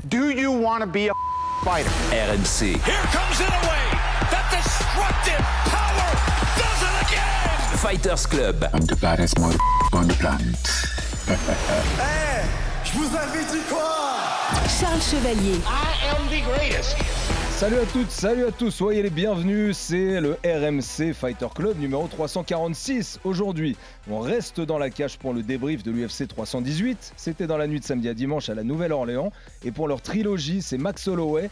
Do you want to be a fighter? RMC. Here comes Inoue. That destructive power does it again. Fighters Club. I'm the baddest on the planet. Hey, je vous avais dit quoi? Charles Chevalier. I am the greatest. Salut à toutes, salut à tous, soyez les bienvenus, c'est le RMC Fighter Club numéro 346. Aujourd'hui, on reste dans la cage pour le débrief de l'UFC 318. C'était dans la nuit de samedi à dimanche à la Nouvelle-Orléans. Et pour leur trilogie, c'est Max Holloway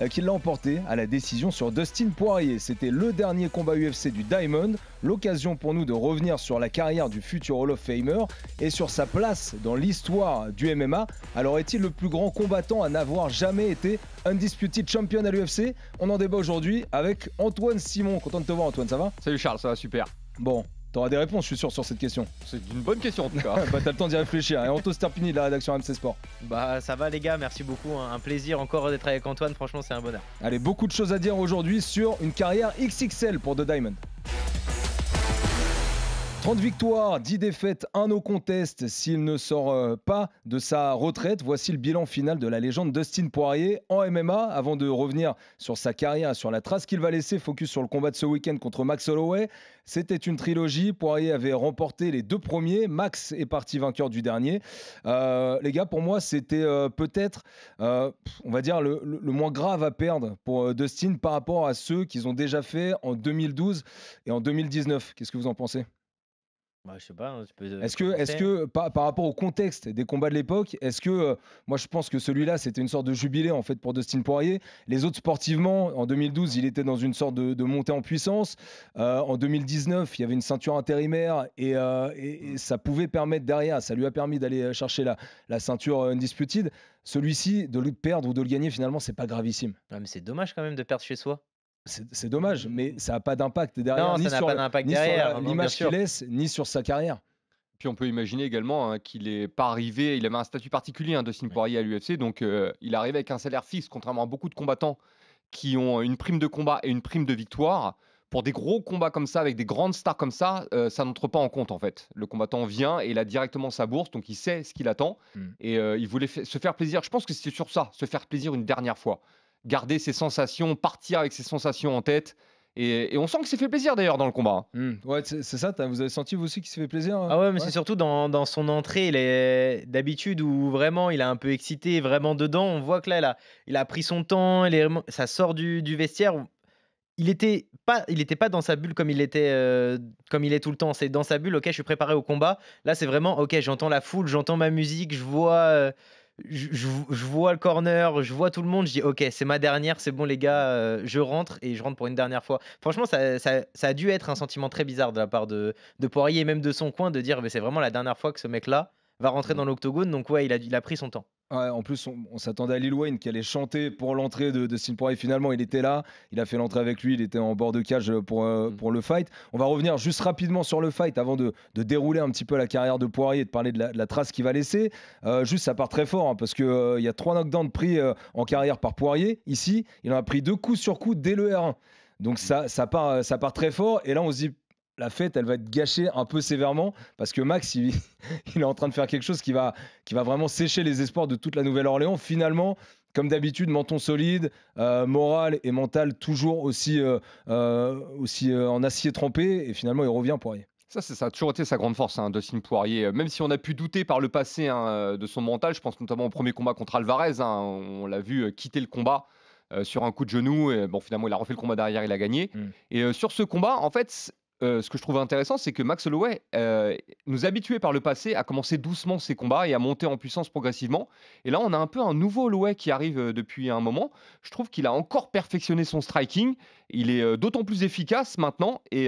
qui l'a emporté à la décision sur Dustin Poirier. C'était le dernier combat UFC du Diamond, l'occasion pour nous de revenir sur la carrière du futur Hall of Famer et sur sa place dans l'histoire du MMA. Alors est-il le plus grand combattant à n'avoir jamais été Undisputed Champion à l'UFC? On en débat aujourd'hui avec Antoine Simon. Content de te voir, Antoine, ça va? Salut Charles, ça va super. Bon, t'auras des réponses, je suis sûr, sur cette question. C'est une bonne question en tout cas. Bah t'as le temps d'y réfléchir. Et Anto Sterpini de la rédaction RMC Sport. Bah ça va les gars, merci beaucoup, un plaisir encore d'être avec Antoine, franchement c'est un bonheur. Allez, beaucoup de choses à dire aujourd'hui sur une carrière XXL pour The Diamond. 30 victoires, 10 défaites, 1 no contest s'il ne sort pas de sa retraite. Voici le bilan final de la légende Dustin Poirier en MMA. Avant de revenir sur sa carrière et sur la trace qu'il va laisser, focus sur le combat de ce week-end contre Max Holloway. C'était une trilogie, Poirier avait remporté les 2 premiers, Max est parti vainqueur du dernier. Les gars, pour moi, c'était peut-être, on va dire, le moins grave à perdre pour Dustin par rapport à ceux qu'ils ont déjà fait en 2012 et en 2019. Qu'est-ce que vous en pensez ? Bah, je sais pas, hein, tu peux est-ce que par rapport au contexte des combats de l'époque, est-ce que moi je pense que celui-là c'était une sorte de jubilé en fait pour Dustin Poirier. Les autres sportivement, en 2012 il était dans une sorte de montée en puissance. En 2019 il y avait une ceinture intérimaire et ça pouvait permettre derrière, ça lui a permis d'aller chercher la ceinture Undisputed. Celui-ci, de le perdre ou de le gagner finalement c'est pas gravissime. Ouais, mais c'est dommage quand même de perdre chez soi. C'est dommage, mais ça n'a pas d'impact derrière, non, ni ça n'a sur, pas d'impact ni derrière, sur l'image qu'il laisse, ni sur sa carrière. Puis on peut imaginer également qu'il n'est pas arrivé, il avait un statut particulier, Dustin Poirier à l'UFC, donc il arrive avec un salaire fixe, contrairement à beaucoup de combattants qui ont une prime de combat et une prime de victoire. Pour des gros combats comme ça, avec des grandes stars comme ça n'entre pas en compte en fait. Le combattant vient et il a directement sa bourse, donc il sait ce qu'il attend. Et il voulait se faire plaisir. Je pense que c'était sur ça, se faire plaisir une dernière fois. Garder ses sensations, partir avec ses sensations en tête. Et on sent qu'il s'est fait plaisir d'ailleurs dans le combat. Ouais, c'est ça, vous avez senti vous aussi qu'il s'est fait plaisir? Ah ouais, mais c'est surtout dans son entrée, il est d'habitude où vraiment il est un peu excité, vraiment dedans. On voit que là, il a pris son temps, ça sort du vestiaire. Il était pas dans sa bulle comme il est tout le temps. C'est dans sa bulle, ok, je suis préparé au combat. Là, c'est vraiment, ok, j'entends la foule, j'entends ma musique, je vois le corner, je vois tout le monde, je dis ok, c'est ma dernière, c'est bon les gars, je rentre pour une dernière fois. Franchement, ça a dû être un sentiment très bizarre de la part de Poirier et même de son coin de dire mais c'est vraiment la dernière fois que ce mec-là va rentrer dans l'octogone, donc ouais, il a pris son temps. Ouais, en plus, on s'attendait à Lil Wayne qui allait chanter pour l'entrée de Dustin Poirier. Finalement, il était là. Il a fait l'entrée avec lui. Il était en bord de cage pour le fight. On va revenir juste rapidement sur le fight avant de dérouler un petit peu la carrière de Poirier et de parler de la trace qu'il va laisser. Juste, ça part très fort parce qu'il y a 3 knockdowns pris en carrière par Poirier. Ici, il en a pris 2 coups sur coup dès le R1. Donc, ça part très fort. Et là, on se dit... La fête, elle va être gâchée un peu sévèrement parce que Max, il est en train de faire quelque chose qui va vraiment sécher les espoirs de toute la Nouvelle-Orléans. Finalement, comme d'habitude, menton solide, moral et mental toujours aussi en acier trempé. Et finalement, il revient Poirier. Ça a toujours été sa grande force, Dustin Poirier. Même si on a pu douter par le passé de son mental, je pense notamment au premier combat contre Alvarez. On l'a vu quitter le combat sur un coup de genou. Et, bon, finalement, il a refait le combat derrière, il a gagné. Et sur ce combat, en fait... ce que je trouve intéressant, c'est que Max Holloway nous habituait par le passé à commencer doucement ses combats et à monter en puissance progressivement. Et là, on a un peu un nouveau Holloway qui arrive depuis un moment. Je trouve qu'il a encore perfectionné son striking. Il est d'autant plus efficace maintenant. Et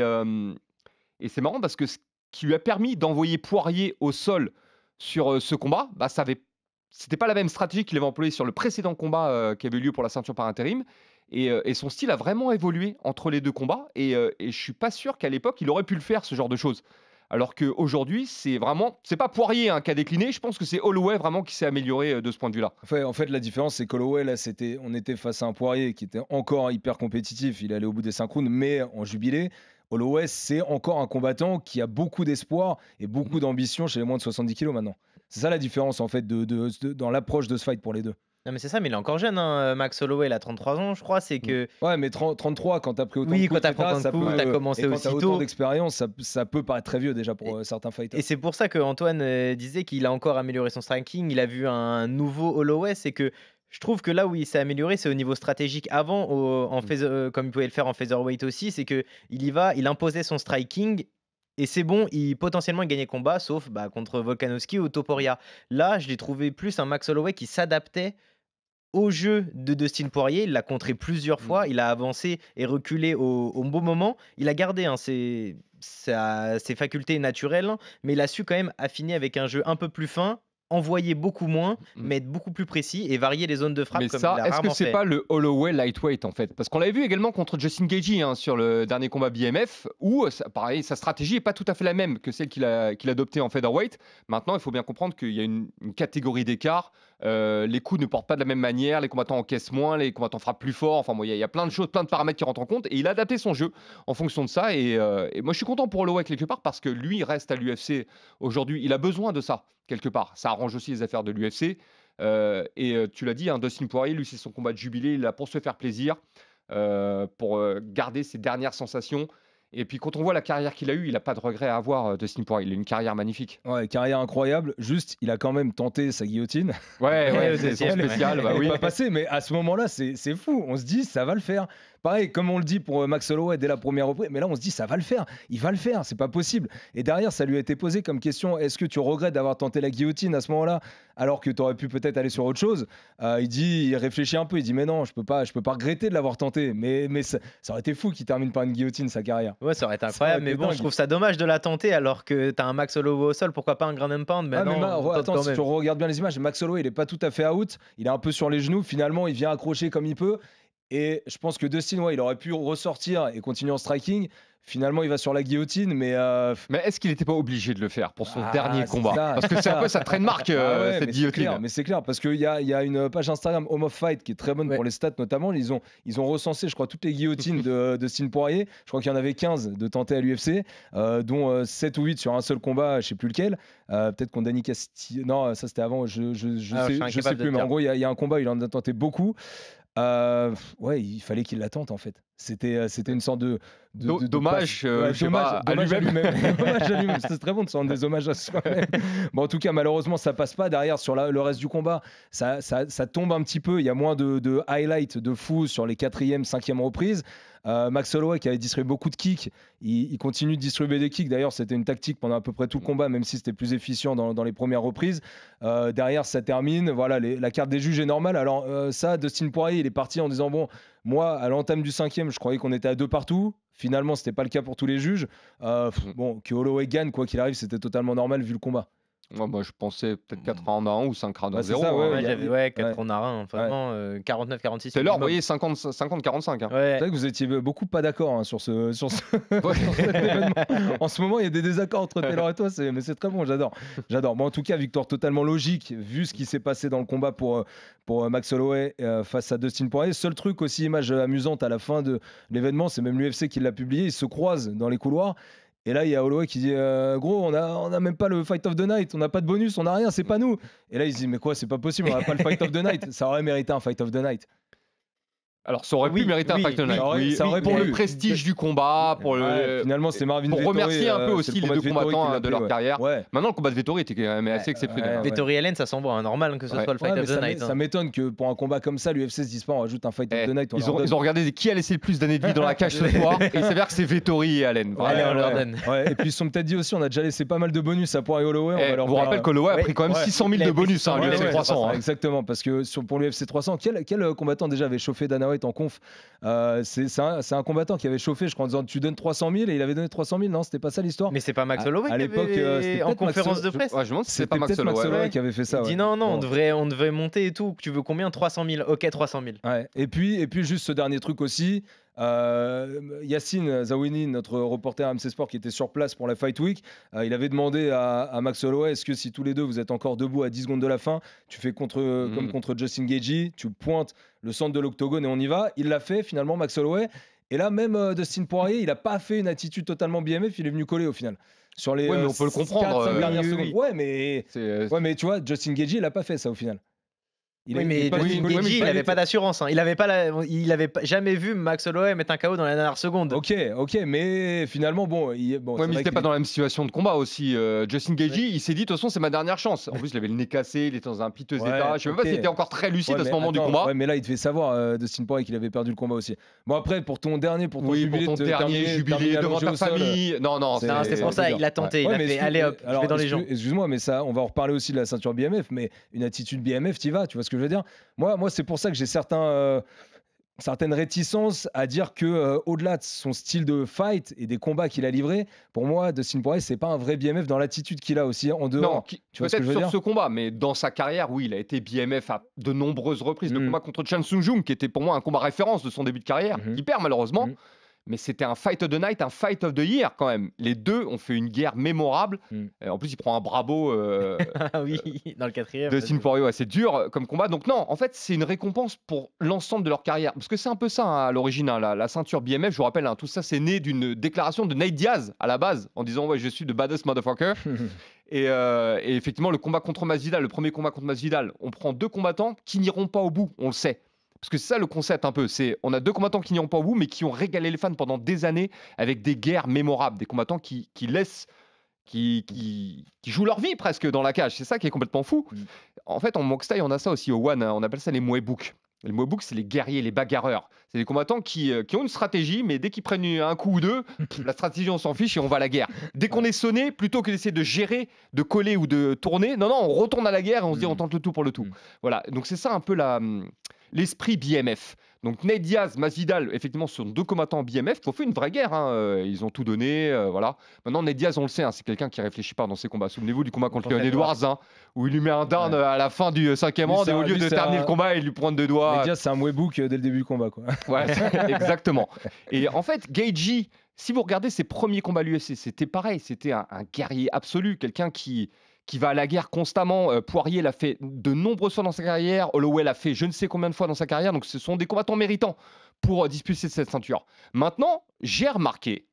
c'est marrant parce que ce qui lui a permis d'envoyer Poirier au sol sur ce combat, c'était pas la même stratégie qu'il avait employée sur le précédent combat qui avait eu lieu pour la ceinture par intérim. Et son style a vraiment évolué entre les 2 combats. Et je suis pas sûr qu'à l'époque, il aurait pu le faire, ce genre de choses. Alors qu'aujourd'hui, c'est pas Poirier qui a décliné. Je pense que c'est Holloway vraiment qui s'est amélioré de ce point de vue-là. En fait, la différence, c'est qu'Holloway, là, on était face à un Poirier qui était encore hyper compétitif. Il allait au bout des 5 rounds, mais en jubilé. Holloway, c'est encore un combattant qui a beaucoup d'espoir et beaucoup d'ambition chez les moins de 70 kilos maintenant. C'est ça la différence, en fait, dans l'approche de ce fight pour les deux. Non, mais c'est ça, mais il est encore jeune, hein, Max Holloway, il a 33 ans, je crois. C'est que. Ouais, mais 33, quand t'as pris autant Oui, de quand coups, t'as pris etc., autant de ça coups, peut- t'as commencé et quand aussi t'as autant tôt. d'expérience, ça peut paraître très vieux déjà pour certains fighters. Et c'est pour ça que Antoine disait qu'il a encore amélioré son striking. Il a vu un nouveau Holloway. C'est que je trouve que là où il s'est amélioré, c'est au niveau stratégique. Avant, comme il pouvait le faire en featherweight aussi, c'est que il imposait son striking. Et c'est bon, potentiellement il gagnait le combat, sauf contre Volkanovski ou Topuria. Là, je l'ai trouvé plus un Max Holloway qui s'adaptait au jeu de Dustin Poirier. Il l'a contré plusieurs fois. Il a avancé et reculé au bon moment. Il a gardé ses facultés naturelles, hein, mais il a su quand même affiner avec un jeu un peu plus fin, envoyer beaucoup moins, mais être beaucoup plus précis et varier les zones de frappe Mais comme ça, il a est-ce que rarement c'est fait. pas le Holloway lightweight en fait? Parce qu'on l'avait vu également contre Justin Gaethje sur le dernier combat BMF, où pareil, sa stratégie est pas tout à fait la même que celle qu'il a adoptée en featherweight. Maintenant, il faut bien comprendre qu'il y a une catégorie d'écart. Les coups ne portent pas de la même manière, les combattants encaissent moins, les combattants frappent plus fort. Enfin, il y a plein de choses, plein de paramètres qui rentrent en compte, et il a adapté son jeu en fonction de ça. Et moi, je suis content pour Holloway quelque part parce que lui il reste à l'UFC aujourd'hui. Il a besoin de ça quelque part. Ça arrange aussi les affaires de l'UFC. Tu l'as dit, Dustin Poirier, lui, c'est son combat de jubilé. Il est là pour se faire plaisir, pour garder ses dernières sensations. Et puis, quand on voit la carrière qu'il a eue, il n'a pas de regret à avoir, Dustin Poirier. Il a une carrière magnifique. Ouais, carrière incroyable. Juste, il a quand même tenté sa guillotine. Ouais, c'est son spécial. Bah Elle oui. est pas passée, mais à ce moment-là, c'est fou. On se dit, ça va le faire. Pareil, comme on le dit pour Max Holloway dès la première reprise, mais là, on se dit, ça va le faire. Il va le faire, c'est pas possible. Et derrière, ça lui a été posé comme question, est-ce que tu regrettes d'avoir tenté la guillotine à ce moment-là, alors que tu aurais pu peut-être aller sur autre chose? Il réfléchit un peu, il dit, mais non, je peux pas regretter de l'avoir tenté. Mais ça aurait été fou qu'il termine par une guillotine, sa carrière. Ouais, ça aurait été Ça incroyable, aurait mais été bon, dingue. je trouve ça dommage de la tenter alors que t'as un Max Holloway au sol, pourquoi pas un ground and pound? Mais non, on tente attends, quand si même. tu regardes bien les images, Max Holloway, il est pas tout à fait out, il est un peu sur les genoux, finalement, il vient accrocher comme il peut. Et je pense que Dustin, il aurait pu ressortir et continuer en striking. Finalement, il va sur la guillotine, mais Mais est-ce qu'il n'était pas obligé de le faire pour son Ah, dernier c'est combat? ça, Parce que c'est un peu sa trademark, Ah ouais, cette mais c'est guillotine. clair, mais c'est clair, parce qu'il y a une page Instagram Home of Fight qui est très bonne Ouais. pour les stats notamment. Ils ont recensé, je crois, toutes les guillotines de Dustin Poirier. Je crois qu'il y en avait 15 de tentés à l'UFC, dont 7 ou 8 sur un seul combat, je sais plus lequel. Peut-être qu'on Dani Castillo. Non, ça c'était avant, je suis sais incapable de plus, te mais en dire. gros, il y a un combat, il en a tenté beaucoup. Ouais, il fallait qu'il la tente en fait. C'était une sorte de Dommage, ouais, je sais pas, à dommage à lui-même. lui-même. Dommage à lui-même. C'est très bon de se rendre des hommages à soi-même. Bon, en tout cas, malheureusement, ça passe pas. Derrière, sur le reste du combat, ça tombe un petit peu. Il y a moins de highlights de fou sur les 4e, 5e reprises. Max Holloway qui avait distribué beaucoup de kicks, il continue de distribuer des kicks. D'ailleurs, c'était une tactique pendant à peu près tout le combat, même si c'était plus efficient dans les premières reprises. Derrière, ça termine. Voilà, la carte des juges est normale. Alors ça, Dustin Poirier, il est parti en disant bon, moi, à l'entame du 5e, je croyais qu'on était à 2 partout. Finalement, c'était pas le cas pour tous les juges. Bon, que Holloway gagne, quoi qu'il arrive, c'était totalement normal vu le combat. Moi, je pensais peut-être 4 rounds à 1 ou 5 rounds à Bah, c'est 0. ça, ouais, hein. Ouais, il y a- j'avais 4 ouais. rounds à 1, vraiment 49-46. C'est l'heure, vous minimum. voyez, 50-45. Ouais. C'est vrai que vous étiez beaucoup pas d'accord sur ce sur cet Ouais. événement. En ce moment, il y a des désaccords entre Taylor et toi, mais c'est très bon, j'adore. Bon, en tout cas, victoire totalement logique, vu ce qui s'est passé dans le combat pour Max Holloway face à Dustin Poirier. Seul truc aussi, image amusante à la fin de l'événement, c'est même l'UFC qui l'a publié, ils se croisent dans les couloirs. Et là, il y a Holloway qui dit gros, on a même pas le Fight of the Night, on n'a pas de bonus, on n'a rien, c'est pas nous. Et là, il se dit mais quoi, c'est pas possible, on n'a pas le Fight of the Night. Ça aurait mérité un Fight of the Night. Alors, ça aurait Oui, pu mériter oui, un Fight oui, Night. Oui, ça aurait pour pu. le prestige du combat, pour Ouais, finalement, c'est Marvin pour Vettori, remercier un peu c'est aussi le les combat deux de Vettori combattants qui l'a de pris, leur ouais. carrière. Ouais. Maintenant, le combat de Vettori était quand même assez exceptionnel. ouais. Vettori Allen, ça s'envoie normal que ce Ouais. soit le Fight Ouais, of mais the Night. ça m'étonne que pour un combat comme ça, l'UFC se dise pas on rajoute un Fight of the Night. Ils ont regardé qui a laissé le plus d'années de vie dans la cage ce soir, et il s'avère que c'est Vettori et Allen. Allez, on leur donne. Ouais, et puis ils se sont peut-être dit aussi on a déjà laissé pas mal de bonus à Poirier Holloway. On va Je leur vous faire- rappelle que Holloway a Ouais. pris quand même Ouais. 600 Il 000 a de pris bonus, 600 000, l'UFC ouais, 300. hein. Exactement, parce que pour l'UFC 300, quel combattant déjà avait chauffé Dana White en conf? C'est un combattant qui avait chauffé, je crois, en disant tu donnes 300 000 et il avait donné 300 000, non? C'était pas ça l'histoire? Mais c'est pas Max Holloway à qui l'époque, avait- c'était en peut-être Max conférence de Holloway. presse. Ouais, je me demande si c'est C'était pas Max peut-être Max Holloway. Holloway qui avait fait ça. Il dit ouais. non, Bon. on devrait monter et tout. Tu veux combien? 300 000. Ok, 300 000. Ouais. Et puis juste ce dernier truc aussi, Yacine Zawini, notre reporter AMC Sport qui était sur place pour la Fight Week, il avait demandé à Max Holloway est-ce que si tous les deux vous êtes encore debout à 10 secondes de la fin, tu fais comme contre Justin Gaethje, tu pointes le centre de l'octogone et on y va. Il l'a fait finalement, Max Holloway. Et là, même Dustin Poirier, il n'a pas fait une attitude totalement BMF, il est venu coller au final. Sur les Ouais, mais on peut le comprendre, 4-5 dernières oui, secondes. oui. Ouais, mais tu vois, Justin Gaethje, il n'a pas fait ça au final. Oui, mais Justin Gaethje, il n'avait pas d'assurance. Hein. Il avait jamais vu Max Holloway mettre un KO dans la dernière seconde. Ok, mais finalement, bon, mais il n'était pas dans la même situation de combat aussi. Justin Gaethje, il s'est dit, de toute façon, c'est ma dernière chance. En plus, il avait le nez cassé, il était dans un piteux état. Je sais même pas s'il était encore très lucide à ce moment du combat. Ouais, mais là, il devait savoir, Dustin Poirier, qu'il avait perdu le combat aussi. Bon, après, pour ton jubilé devant ta famille. Non, c'est pour ça, il a tenté. Il a fait, allez hop, je vais dans les gens. Excuse-moi, mais ça, on va en reparler aussi de la ceinture BMF, mais une attitude BMF, t'y vas, tu vois ce que je veux dire? Moi, c'est pour ça que j'ai certaines réticences à dire que au-delà de son style de fight et des combats qu'il a livrés, pour moi, Dustin Poirier, c'est pas un vrai BMF dans l'attitude qu'il a aussi en dehors. Non, peut-être sur ce combat, mais dans sa carrière, oui, il a été BMF à de nombreuses reprises. Le combat contre Chan Sung Jung, qui était pour moi un combat référence de son début de carrière, qui perd malheureusement. Mais c'était un fight of the night, un fight of the year quand même. Les deux ont fait une guerre mémorable. En plus, il prend un Bravo oui, dans le 4e. Dustin Poirier, ouais, c'est dur comme combat. Donc non, en fait, c'est une récompense pour l'ensemble de leur carrière. Parce que c'est un peu ça hein, à l'origine, hein, la ceinture BMF. Je vous rappelle, hein, tout ça, c'est né d'une déclaration de Nate Diaz à la base, en disant « Ouais, je suis the baddest motherfucker ». Et effectivement, le combat contre Masvidal, le premier combat contre Masvidal, on prend 2 combattants qui n'iront pas au bout, on le sait. Parce que c'est ça le concept un peu, c'est on a 2 combattants qui n'iront pas au bout, mais qui ont régalé les fans pendant des années avec des guerres mémorables, des combattants qui jouent leur vie presque dans la cage. C'est ça qui est complètement fou. En fait, en Muay Thai, on a ça aussi au One, on appelle ça les Muay Book. Les Muay Book, c'est les guerriers, les bagarreurs. C'est des combattants qui ont une stratégie, mais dès qu'ils prennent un coup ou deux, la stratégie, on s'en fiche et on va à la guerre. Dès qu'on est sonné, plutôt que d'essayer de gérer, de coller ou de tourner, non, on retourne à la guerre et on se dit on tente le tout pour le tout. Voilà, donc c'est ça un peu l'esprit BMF. Donc Nate Diaz, Masvidal, effectivement, ce sont 2 combattants BMF qui ont fait une vraie guerre. Hein. Ils ont tout donné, voilà. Maintenant, Nate Diaz, on le sait, hein, c'est quelqu'un qui réfléchit pas dans ses combats. Souvenez-vous du combat contre Leon Edwards, hein, où il lui met un down à la fin du 5e round et au lieu de terminer le combat, il lui prend 2 doigts. Nate Diaz, c'est un Muay Book dès le début du combat, quoi. Ouais, exactement. Et en fait, Gaethje, si vous regardez ses premiers combats à l'UFC, c'était pareil. C'était un guerrier absolu, quelqu'un qui va à la guerre constamment. Poirier l'a fait de nombreuses fois dans sa carrière. Holloway l'a fait je ne sais combien de fois dans sa carrière. Donc, ce sont des combattants méritants pour disputer cette ceinture. Maintenant, j'ai remarqué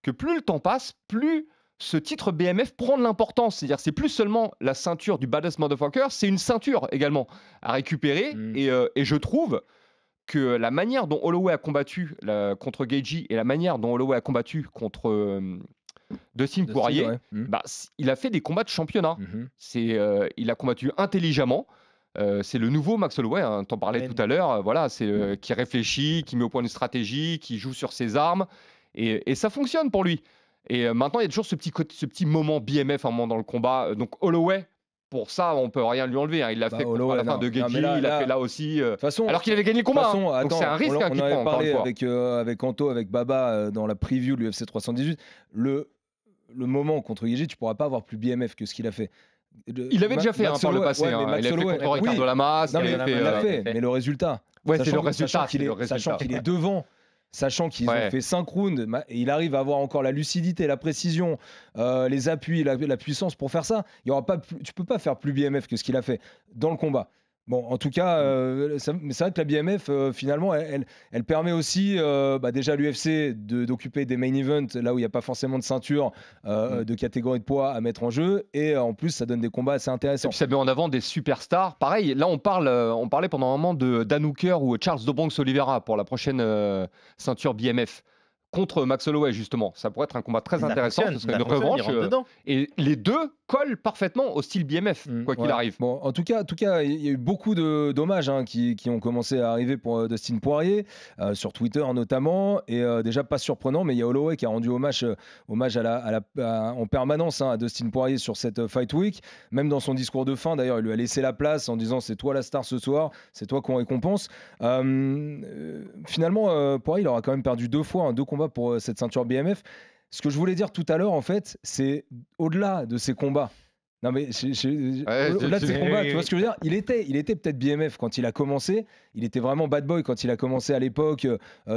que plus le temps passe, plus ce titre BMF prend de l'importance. C'est-à-dire, c'est plus seulement la ceinture du baddest motherfucker, c'est une ceinture également à récupérer. Et je trouve que la manière dont Holloway a combattu contre Gaethje et la manière dont Holloway a combattu contre Dustin Poirier, il a fait des combats de championnat. Il a combattu intelligemment. C'est le nouveau Max Holloway, hein, t'en parlais tout à l'heure. Voilà, c'est qui réfléchit, qui met au point une stratégie, qui joue sur ses armes, et ça fonctionne pour lui. Et maintenant, il y a toujours ce petit moment BMF, un moment dans le combat. Donc Holloway, pour ça, on peut rien lui enlever. Hein. Il l'a fait contre la fin de Gaethje, il l'a fait là aussi. Alors qu'il avait gagné le combat. Donc c'est un risque qu'il prend. On avait parlé avec Anto, avec Baba dans la preview de l'UFC 318. Le moment contre Gaethje, tu pourras pas avoir plus BMF que ce qu'il a fait. Il avait déjà fait par le passé. Il a fait contre Ricardo Lamas. Il l'a fait, mais le résultat. C'est le résultat. Sachant qu'il est devant. Sachant qu'ils ont fait 5 rounds, et il arrive à avoir encore la lucidité, la précision, les appuis, la puissance pour faire ça. Tu ne peux pas faire plus BMF que ce qu'il a fait dans le combat. Bon, en tout cas, mais c'est vrai que la BMF, finalement, elle permet aussi, déjà à l'UFC d'occuper des main events, là où il n'y a pas forcément de ceinture, de catégorie de poids à mettre en jeu. Et en plus, ça donne des combats assez intéressants. Et puis ça met en avant des superstars. Pareil, là, on parlait pendant un moment de Dan Hooker ou Charles de Bronx Oliveira pour la prochaine ceinture BMF. Contre Max Holloway, justement. Ça pourrait être un combat très intéressant. Ce serait une revanche. Et les deux collent parfaitement au style BMF, quoi qu'il arrive. Bon, en tout cas, il y a eu beaucoup d'hommages qui ont commencé à arriver pour Dustin Poirier, sur Twitter notamment. Et déjà, pas surprenant, mais il y a Holloway qui a rendu hommage en permanence à Dustin Poirier sur cette Fight Week. Même dans son discours de fin, d'ailleurs, il lui a laissé la place en disant « C'est toi la star ce soir, c'est toi qu'on récompense ». Finalement, Poirier, il aura quand même perdu 2 fois, 2 combats pour cette ceinture BMF. Ce que je voulais dire tout à l'heure, en fait, c'est au-delà de ces combats. Non mais au-delà de ces combats, tu vois ce que je veux dire, il était peut-être BMF quand il a commencé, il était vraiment bad boy quand il a commencé à l'époque,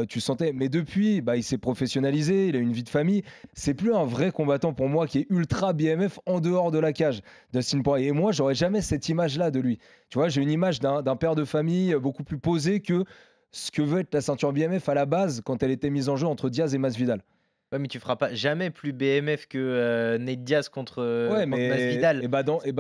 tu sentais, mais depuis, il s'est professionnalisé, il a une vie de famille, c'est plus un vrai combattant pour moi qui est ultra BMF en dehors de la cage, Dustin Poirier. Et moi, j'aurais jamais cette image-là de lui. Tu vois, j'ai une image d'un père de famille beaucoup plus posé que ce que veut être la ceinture BMF à la base quand elle était mise en jeu entre Diaz et Masvidal. Ouais, mais tu feras pas jamais plus BMF que Nate Diaz contre Ouais, contre mais Masvidal.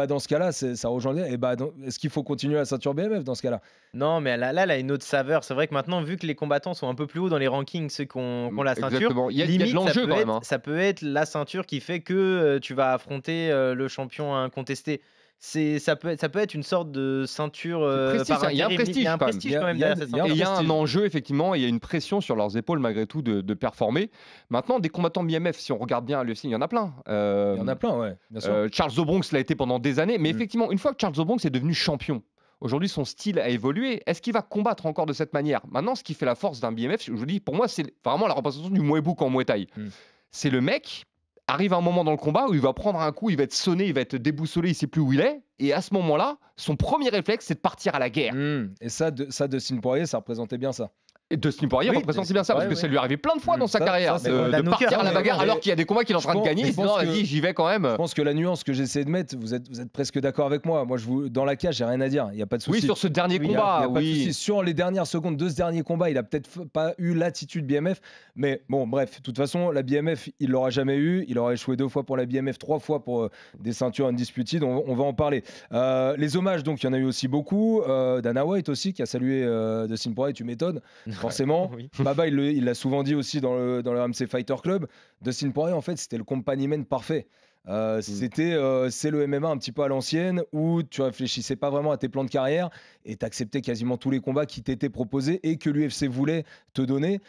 dans ce cas-là, ça rejoint bien. Est-ce qu'il faut continuer la ceinture BMF dans ce cas-là? Non, mais là, elle a une autre saveur. C'est vrai que maintenant, vu que les combattants sont un peu plus haut dans les rankings, ceux qui ont la ceinture, Exactement. Il y a de limite, ça l'enjeu peut quand même. être, ça peut être la ceinture qui fait que tu vas affronter le champion incontesté. Ça peut être une sorte de ceinture prestige, par il y a un intérim. Il y a un prestige prestige quand même derrière cette il y a un Et ceinture. il y a un prestige. enjeu, effectivement, et il y a une pression sur leurs épaules, malgré tout, de performer. Maintenant, des combattants BMF, si on regarde bien à l'UFC, il y en a plein. Il y en a plein, ouais, bien sûr. Charles The Bronx l'a été pendant des années, mais Mm. effectivement, une fois que Charles The Bronx est devenu champion, aujourd'hui, son style a évolué. Est-ce qu'il va combattre encore de cette manière? Maintenant, ce qui fait la force d'un BMF, je vous dis, pour moi, c'est vraiment la représentation du Muay Book en Muay Thai. Mm. C'est le mec arrive à un moment dans le combat où il va prendre un coup, il va être sonné, il va être déboussolé, il sait plus où il est. Et à ce moment-là, son premier réflexe, c'est de partir à la guerre. Et ça, Dustin Poirier, ça représentait bien ça. Et Dustin Poirier Oui, représentait bien ça, parce ouais, que ça lui est arrivé plein de fois dans sa Ça, carrière, c'est de Dan Hooker, partir à la hein, bagarre mais- alors qu'il y a des combats qu'il est en train de gagner. Il se dit, non, pense que- vas-y, j'y vais quand même. Je pense que la nuance que j'essaie de mettre, vous êtes presque d'accord avec moi. Moi, dans la cage, j'ai rien à dire. Il n'y a pas de souci. Oui, sur ce dernier Oui, il y a combat, pas de oui. souci. Sur les dernières secondes de ce dernier combat, il a peut-être pas eu l'attitude BMF. Mais bon, bref, de toute façon, la BMF, il l'aura jamais eu. Il aura échoué 2 fois pour la BMF, 3 fois pour des ceintures undisputed. On va en parler. Les hommages, donc, il y en a eu aussi beaucoup. Dana White aussi, qui a salué Dustin Poirier, tu m'étonnes. Forcément. Oui. Baba, il l'a souvent dit aussi dans le AMC Fighter Club. Dustin Poirier, en fait, c'était le compagnon parfait. C'est le MMA un petit peu à l'ancienne où tu réfléchissais pas vraiment à tes plans de carrière et tu acceptais quasiment tous les combats qui t'étaient proposés et que l'UFC voulait te donner.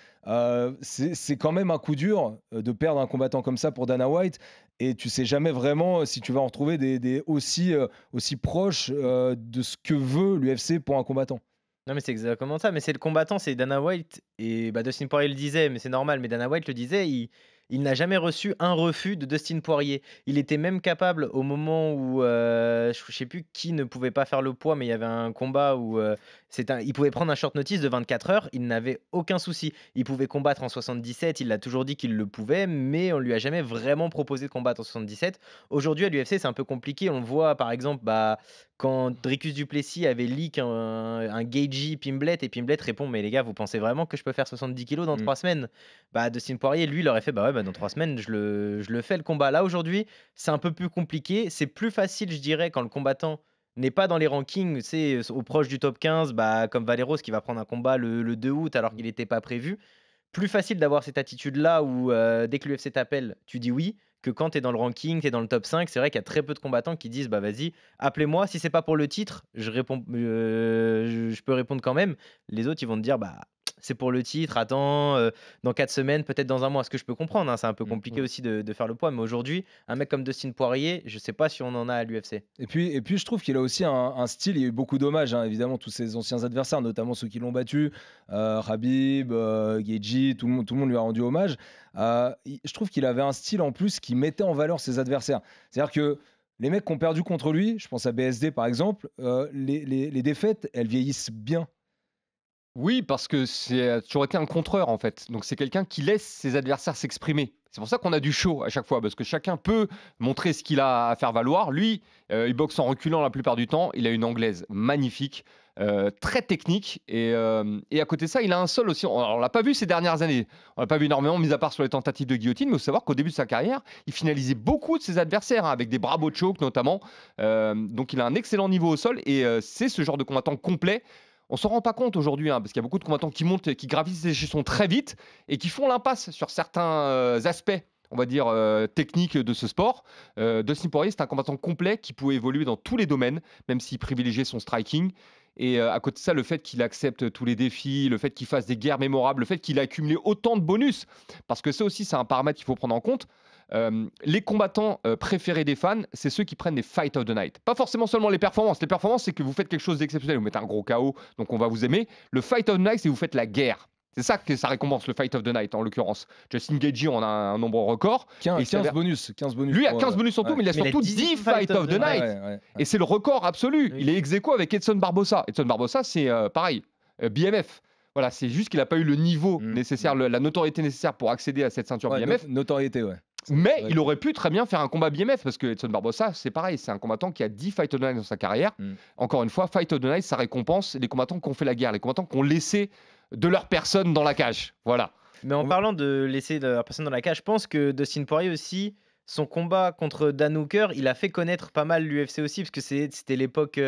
C'est quand même un coup dur de perdre un combattant comme ça pour Dana White et tu sais jamais vraiment si tu vas en retrouver des aussi proches de ce que veut l'UFC pour un combattant. Non, mais c'est exactement ça. Mais c'est le combattant, c'est Dana White. Et Dustin Poirier le disait, mais c'est normal. Mais Dana White le disait, il n'a jamais reçu un refus de Dustin Poirier. Il était même capable, au moment où je ne sais plus qui ne pouvait pas faire le poids, mais il y avait un combat où il pouvait prendre un short notice de 24 heures. Il n'avait aucun souci. Il pouvait combattre en 77. Il a toujours dit qu'il le pouvait, mais on lui a jamais vraiment proposé de combattre en 77. Aujourd'hui, à l'UFC, c'est un peu compliqué. On voit, par exemple, quand Dricus du Plessis avait leak un Gaethje Pimblet et Pimblet répond mais les gars vous pensez vraiment que je peux faire 70 kilos dans 3 semaines? Dustin Poirier lui il aurait fait dans 3 semaines je le fais le combat. Là aujourd'hui c'est un peu plus compliqué, c'est plus facile je dirais quand le combattant n'est pas dans les rankings, c'est au proche du top 15 comme Valeros qui va prendre un combat le 2 août alors qu'il n'était pas prévu. Plus facile d'avoir cette attitude là où dès que l'UFC t'appelle tu dis oui, que quand tu es dans le ranking, tu es dans le top 5, c'est vrai qu'il y a très peu de combattants qui disent vas-y, appelez-moi, si c'est pas pour le titre, je peux répondre quand même. Les autres, ils vont te dire c'est pour le titre, attends, dans 4 semaines, peut-être dans un mois. Ce que je peux comprendre, hein, c'est un peu compliqué aussi de faire le poids, mais aujourd'hui, un mec comme Dustin Poirier, je sais pas si on en a à l'UFC. Et puis, je trouve qu'il a aussi un style. Il y a eu beaucoup d'hommages, hein, évidemment, tous ses anciens adversaires, notamment ceux qui l'ont battu, Khabib, Gaethje, tout le monde lui a rendu hommage. Je trouve qu'il avait un style en plus qui mettait en valeur ses adversaires. C'est-à-dire que les mecs qui ont perdu contre lui, je pense à BSD par exemple, les défaites, elles vieillissent bien. Oui, parce que c'est toujours été un contreur en fait. Donc c'est quelqu'un qui laisse ses adversaires s'exprimer. C'est pour ça qu'on a du show à chaque fois, parce que chacun peut montrer ce qu'il a à faire valoir. Lui, il boxe en reculant la plupart du temps. Il a une anglaise magnifique, très technique. Et à côté de ça, il a un sol aussi. On ne l'a pas vu ces dernières années. On l'a pas vu énormément, mis à part sur les tentatives de guillotine. Mais il faut savoir qu'au début de sa carrière, il finalisait beaucoup de ses adversaires, hein, avec des bravo choke notamment. Donc il a un excellent niveau au sol. Et c'est ce genre de combattant complet. On s'en rend pas compte aujourd'hui, hein, parce qu'il y a beaucoup de combattants qui montent, qui gravissent les échelons très vite et qui font l'impasse sur certains aspects, on va dire, techniques de ce sport. Dustin Poirier, c'est un combattant complet qui pouvait évoluer dans tous les domaines, même s'il privilégiait son striking. Et à côté de ça, le fait qu'il accepte tous les défis, le fait qu'il fasse des guerres mémorables, le fait qu'il a accumulé autant de bonus, parce que ça aussi, c'est un paramètre qu'il faut prendre en compte. Les combattants préférés des fans, c'est ceux qui prennent des Fight of the Night. Pas forcément seulement les performances. Les performances, c'est que vous faites quelque chose d'exceptionnel. Vous mettez un gros KO, donc on va vous aimer. Le Fight of the Night, c'est que vous faites la guerre. C'est ça que ça récompense, le Fight of the Night, en l'occurrence. Justin Gaethje en a un nombre record. 15 bonus. Lui a 15 bonus en tout, mais il a surtout 10 Fight of the Night. Et c'est le record absolu. Oui. Il est ex-aequo avec Edson Barbosa. Edson Barbosa, c'est pareil, BMF. Voilà, c'est juste qu'il n'a pas eu le niveau nécessaire, la notoriété nécessaire pour accéder à cette ceinture BMF. Notoriété, ouais. Mais il aurait pu très bien faire un combat BMF, parce que Edson Barbosa, c'est pareil, c'est un combattant qui a 10 Fight of the Night dans sa carrière. Encore une fois, Fight of the Night, ça récompense les combattants qui ont fait la guerre, les combattants qui ont laissé de leur personne dans la cage. Voilà. Mais en parlant de laisser la personne dans la cage, je pense que Dustin Poirier aussi, son combat contre Dan Hooker, il a fait connaître pas mal l'UFC aussi, parce que c'était l'époque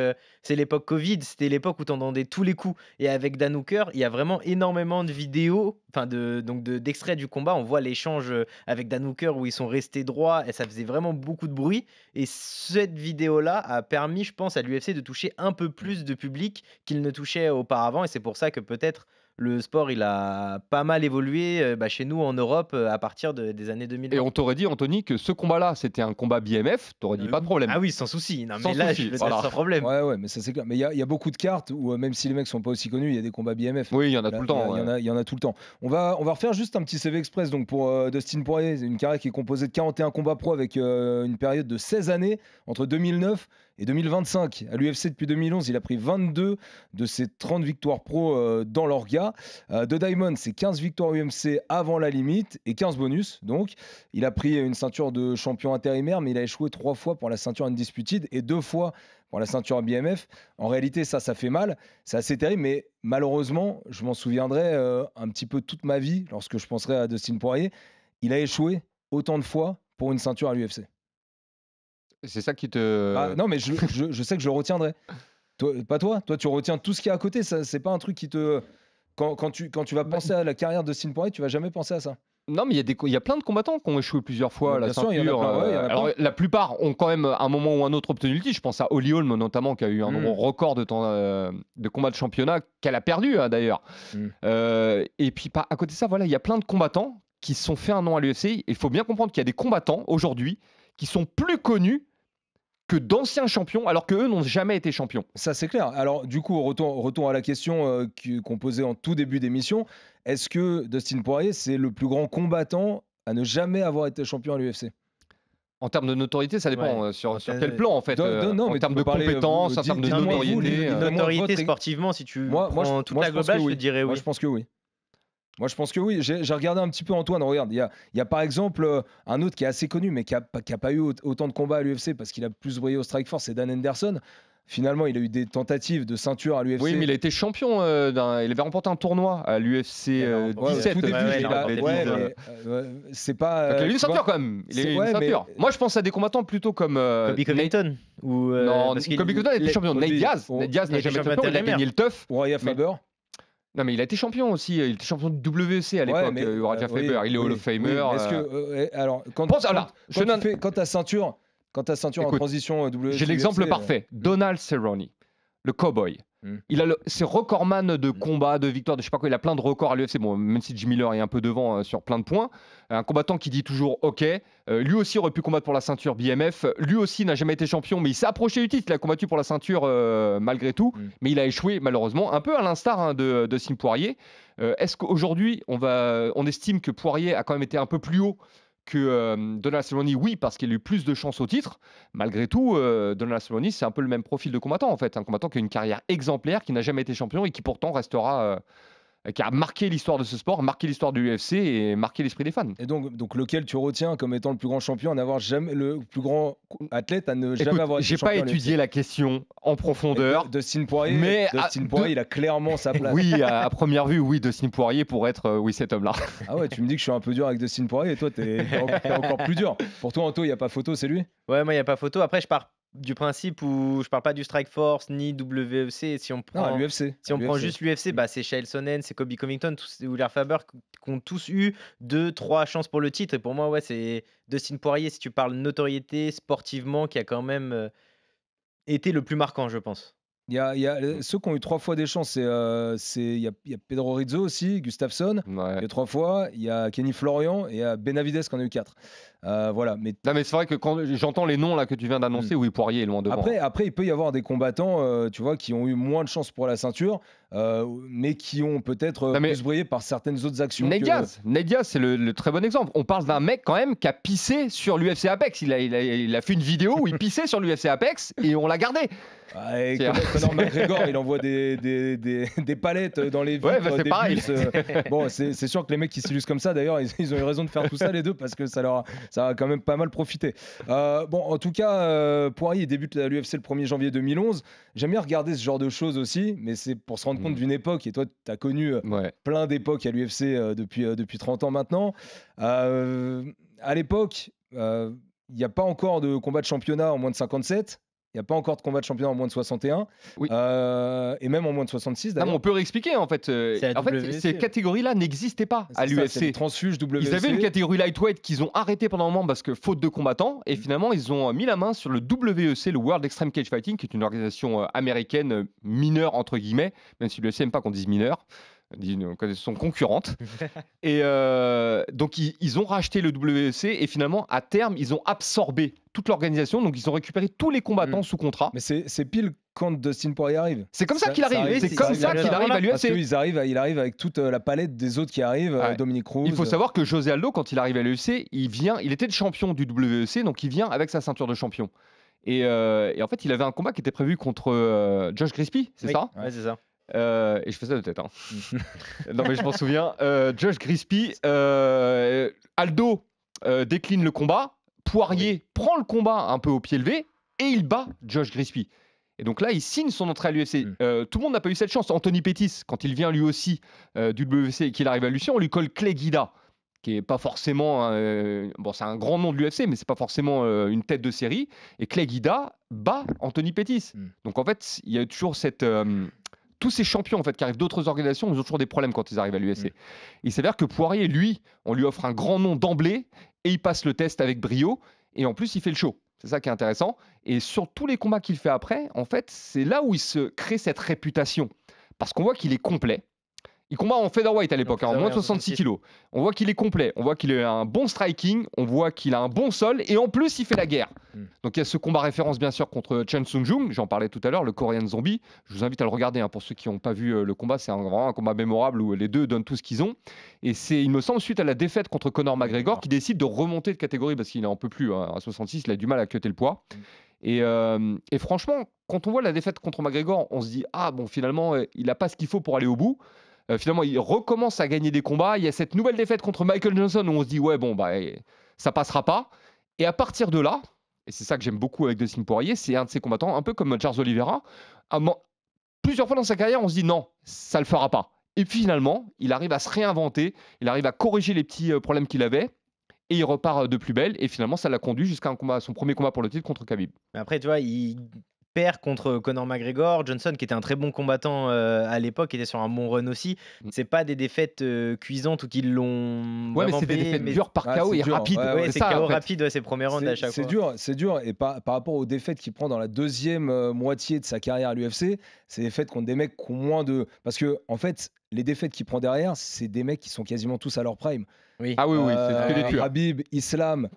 Covid, c'était l'époque où tu entendais tous les coups. Et avec Dan Hooker, il y a vraiment énormément de vidéos, d'extraits du combat. On voit l'échange avec Dan Hooker où ils sont restés droits et ça faisait vraiment beaucoup de bruit. Et cette vidéo-là a permis, je pense, à l'UFC de toucher un peu plus de public qu'il ne touchait auparavant. Et c'est pour ça que peut-être le sport, il a pas mal évolué chez nous en Europe à partir des années 2000. Et on t'aurait dit, Anthony, que ce combat-là, c'était un combat BMF, t'aurais dit pas de problème. Ah oui, sans souci. Non, Sans mais là, souci, je veux voilà. dire, sans problème. Ouais, mais ça c'est clair. Mais il y a beaucoup de cartes où même si les mecs sont pas aussi connus, il y a des combats BMF. Oui, il y en a Là, tout le temps. Il y en a tout le temps. On va refaire juste un petit CV express donc pour Dustin Poirier. C'est une carrière qui est composée de 41 combats pro avec une période de 16 années entre 2009 et 2025. À l'UFC depuis 2011, il a pris 22 de ses 30 victoires pro dans l'orga. De Diamond, c'est 15 victoires UMC avant la limite et 15 bonus. Donc, il a pris une ceinture de champion intérimaire, mais il a échoué 3 fois pour la ceinture Undisputed et 2 fois pour la ceinture BMF. En réalité, ça fait mal. C'est assez terrible, mais malheureusement, je m'en souviendrai un petit peu toute ma vie lorsque je penserai à Dustin Poirier. Il a échoué autant de fois pour une ceinture à l'UFC. C'est ça qui te. Ah, non, mais je sais que je le retiendrai. Pas toi. Toi, tu retiens tout ce qu'il y a à côté. Ça, c'est pas un truc qui te. Quand tu vas penser à la carrière de Dustin Poirier, tu vas jamais penser à ça. Non, mais il y a plein de combattants qui ont échoué plusieurs fois à la Bien sûr, ceinture. il y en a plein, ouais, il y en a Alors, plein. la plupart ont quand même, à un moment ou un autre, obtenu le titre. Je pense à Holly Holm, notamment, qui a eu un nombre record de temps de combats de championnat, qu'elle a perdu, d'ailleurs. Et puis, à côté de ça, voilà, il y a plein de combattants qui se sont fait un nom à l'UFC. Il faut bien comprendre qu'il y a des combattants, aujourd'hui, qui sont plus connus que d'anciens champions, alors qu'eux n'ont jamais été champions. Ça, c'est clair. Alors, du coup, retour à la question qu'on posait en tout début d'émission. Est-ce que Dustin Poirier, c'est le plus grand combattant à ne jamais avoir été champion à l'UFC? En termes de notoriété, ça dépend sur quel plan, en fait. Non, en mais termes tu de peux parler, compétences, en termes de dites-moi, vous, notoriété. Notoriété votre- sportivement, si tu Moi, prends toute la globale, je te dirais oui. Moi, je pense que oui. Moi, je pense que oui. J'ai regardé un petit peu Antoine. Regarde, il y a par exemple un autre qui est assez connu, mais qui a pas eu autant de combats à l'UFC parce qu'il a plus brillé au Strikeforce, c'est Dan Henderson. Finalement, il a eu des tentatives de ceinture à l'UFC. Oui, mais il a été champion. Il avait remporté un tournoi à l'UFC Ouais, 17. tout début, ouais, il a- ouais, ouais, mais, c'est pas. Donc, il a eu une tu ceinture vois, quand même. Il a eu c'est- une ouais, mais- ceinture. Moi, je pense à des combattants plutôt comme Kobe Covington ou Non, parce qu'il- Kobe Covington était champion. Kobe- Nate Diaz. oh, Nate Diaz il n'a était jamais été champion champion. Il a intérimaire. gagné le TUF. Uriah Faber. Non, mais il a été champion aussi. Il était champion du WC à Ouais, l'époque. mais, Uriah oui, Faber. Il est Hall oui, of Famer. oui, est-ce que, alors, quand ta ceinture en Écoute, transition WC. J'ai l'exemple parfait. Donald Cerrone, le cowboy. C'est recordman de combats, de victoires, de je sais pas quoi. Il a plein de records à l'UFC. Bon, même si Jim Miller est un peu devant sur plein de points. Un combattant qui dit toujours OK. Lui aussi aurait pu combattre pour la ceinture BMF. Lui aussi n'a jamais été champion, mais il s'est approché du titre. Il a combattu pour la ceinture malgré tout. Mais il a échoué malheureusement, un peu à l'instar de Dustin Poirier. Est-ce qu'aujourd'hui, on estime que Poirier a quand même été un peu plus haut que Donald Cerrone? Oui, parce qu'il a eu plus de chances au titre. Malgré tout, Donald Cerrone, c'est un peu le même profil de combattant, en fait. Un combattant qui a une carrière exemplaire, qui n'a jamais été champion et qui pourtant restera... qui a marqué l'histoire de ce sport, marqué l'histoire de l'UFC et marqué l'esprit des fans. Et donc lequel tu retiens comme étant le plus grand champion à n'avoir jamais, le plus grand athlète à ne jamais avoir été J'ai champion pas à l'UFC? étudié la question en profondeur. Dustin Poirier, mais Dustin Poirier, il a clairement sa place. Oui, à première vue, oui, Dustin Poirier pour être cet homme-là. Ah ouais, tu me dis que je suis un peu dur avec Dustin Poirier et toi, t'es encore plus dur. Pour toi, Anto, il n'y a pas photo, c'est lui? Ouais, moi, il n'y a pas photo. Après, je pars du principe où je parle pas du Strikeforce ni WFC. Si on prend, l'UFC. si on prend juste l'UFC, bah, c'est Chael Sonnen, c'est Kobe Covington, ou Uriah Faber qui ont tous eu 2-3 chances pour le titre. Et pour moi, ouais, c'est Dustin Poirier, si tu parles notoriété, sportivement, qui a quand même été le plus marquant, je pense. Il y a ceux qui ont eu 3 fois des chances, il y a Pedro Rizzo aussi, Gustafsson, il y a 3 fois, il y a Kenny Florian et il y a Benavidez qui en a eu 4. Voilà. Mais... Non, mais c'est vrai que quand j'entends les noms là que tu viens d'annoncer, oui, Poirier est loin devant. Après, il peut y avoir des combattants, tu vois, qui ont eu moins de chances pour la ceinture, mais qui ont peut-être plus brillé par certaines autres actions. Nate Diaz, c'est le très bon exemple. On parle d'un mec quand même qui a pissé sur l'UFC Apex. Il a fait une vidéo où il pissait sur l'UFC Apex et on l'a gardé. Conor McGregor, il envoie des palettes dans les vitres des pareil. bus. Bon, c'est sûr que les mecs qui s'illustrent comme ça, d'ailleurs, ils ont eu raison de faire tout ça les deux parce que ça leur ça a quand même pas mal profité. Bon, en tout cas, Poirier débute à l'UFC le 1er janvier 2011. J'aime bien regarder ce genre de choses aussi, mais c'est pour se rendre compte d'une époque. Et toi, tu as connu plein d'époques à l'UFC depuis 30 ans maintenant. À l'époque, il n'y a pas encore de combat de championnat en moins de 57. Il n'y a pas encore de combat de championnat en moins de 61, et même en moins de 66 d'ailleurs. On peut réexpliquer en fait. Ces catégories-là n'existaient pas à l'UFC. Transfuge, WC. Ils avaient une catégorie lightweight qu'ils ont arrêtée pendant un moment parce que faute de combattants, et finalement ils ont mis la main sur le WEC, le World Extreme Cage Fighting, qui est une organisation américaine mineure entre guillemets, même si l'UFC n'aime pas qu'on dise mineure. Sont concurrentes. Et donc ils ont racheté le WEC et finalement à terme ils ont absorbé toute l'organisation, donc ils ont récupéré tous les combattants sous contrat. Mais c'est pile quand Dustin Poirier arrive. C'est comme ça qu'il arrive. C'est comme ça qu'il arrive à l'UFC. Parce qu'il arrive avec toute la palette des autres qui arrivent, Dominique Cruz. Il faut savoir que José Aldo, quand il arrive à l'UFC, il était le champion du WEC, donc il vient avec sa ceinture de champion. Et en fait il avait un combat qui était prévu contre Josh Grispi, c'est ça ? Ouais, c'est ça. Et je fais ça de tête. Non mais je m'en souviens. Josh Grispi, Aldo décline le combat. Poirier prend le combat un peu au pied levé et il bat Josh Grispi. Et donc là, il signe son entrée à l'UFC. Tout le monde n'a pas eu cette chance. Anthony Pettis, quand il vient lui aussi du WC et qu'il arrive à l'UFC, on lui colle Clay Guida, qui est pas forcément c'est un grand nom de l'UFC, mais c'est pas forcément une tête de série. Et Clay Guida bat Anthony Pettis. Donc en fait, il y a toujours cette tous ces champions en fait, qui arrivent d'autres organisations, ils ont toujours des problèmes quand ils arrivent à l'UFC. Il s'avère que Poirier, lui, on lui offre un grand nom d'emblée et il passe le test avec brio et en plus il fait le show. C'est ça qui est intéressant. Et sur tous les combats qu'il fait après, en fait, c'est là où il se crée cette réputation. Parce qu'on voit qu'il est complet. Il combat en featherweight à l'époque, en moins de 66 kilos. On voit qu'il est complet, on voit qu'il a un bon striking, on voit qu'il a un bon sol, et en plus, il fait la guerre. Donc il y a ce combat référence, bien sûr, contre Chen Sung-jung, j'en parlais tout à l'heure, le Korean Zombie. Je vous invite à le regarder, pour ceux qui n'ont pas vu le combat. C'est vraiment un combat mémorable où les deux donnent tout ce qu'ils ont. Et c'est, il me semble, suite à la défaite contre Conor McGregor, qui décide de remonter de catégorie, parce qu'il n'en peut plus. À 66, il a du mal à cutter le poids. Et franchement, quand on voit la défaite contre McGregor, on se dit, ah bon, finalement, il n'a pas ce qu'il faut pour aller au bout. Finalement, il recommence à gagner des combats. Il y a cette nouvelle défaite contre Michael Johnson où on se dit, ouais, bon, ça passera pas. Et à partir de là, et c'est ça que j'aime beaucoup avec Dustin Poirier, c'est un de ses combattants, un peu comme Charles Oliveira. Plusieurs fois dans sa carrière, on se dit, non, ça le fera pas. Et puis finalement, il arrive à se réinventer, il arrive à corriger les petits problèmes qu'il avait. Et il repart de plus belle. Et finalement, ça l'a conduit jusqu'à son premier combat pour le titre contre Khabib. Mais après, tu vois, il perd contre Conor McGregor. Johnson, qui était un très bon combattant à l'époque, était sur un bon run aussi. C'est pas des défaites cuisantes ou qui l'ont. Ouais, mais c'est des défaites dures par KO et rapides. Ouais, c'est KO rapide, ses premiers rounds à chaque fois. C'est dur. Et par rapport aux défaites qu'il prend dans la deuxième moitié de sa carrière à l'UFC, c'est des défaites contre des mecs qui ont moins de. Parce que, en fait, les défaites qu'il prend derrière, c'est des mecs qui sont quasiment tous à leur prime. Oui. Ah oui, c'est que des tueurs. Khabib, Islam,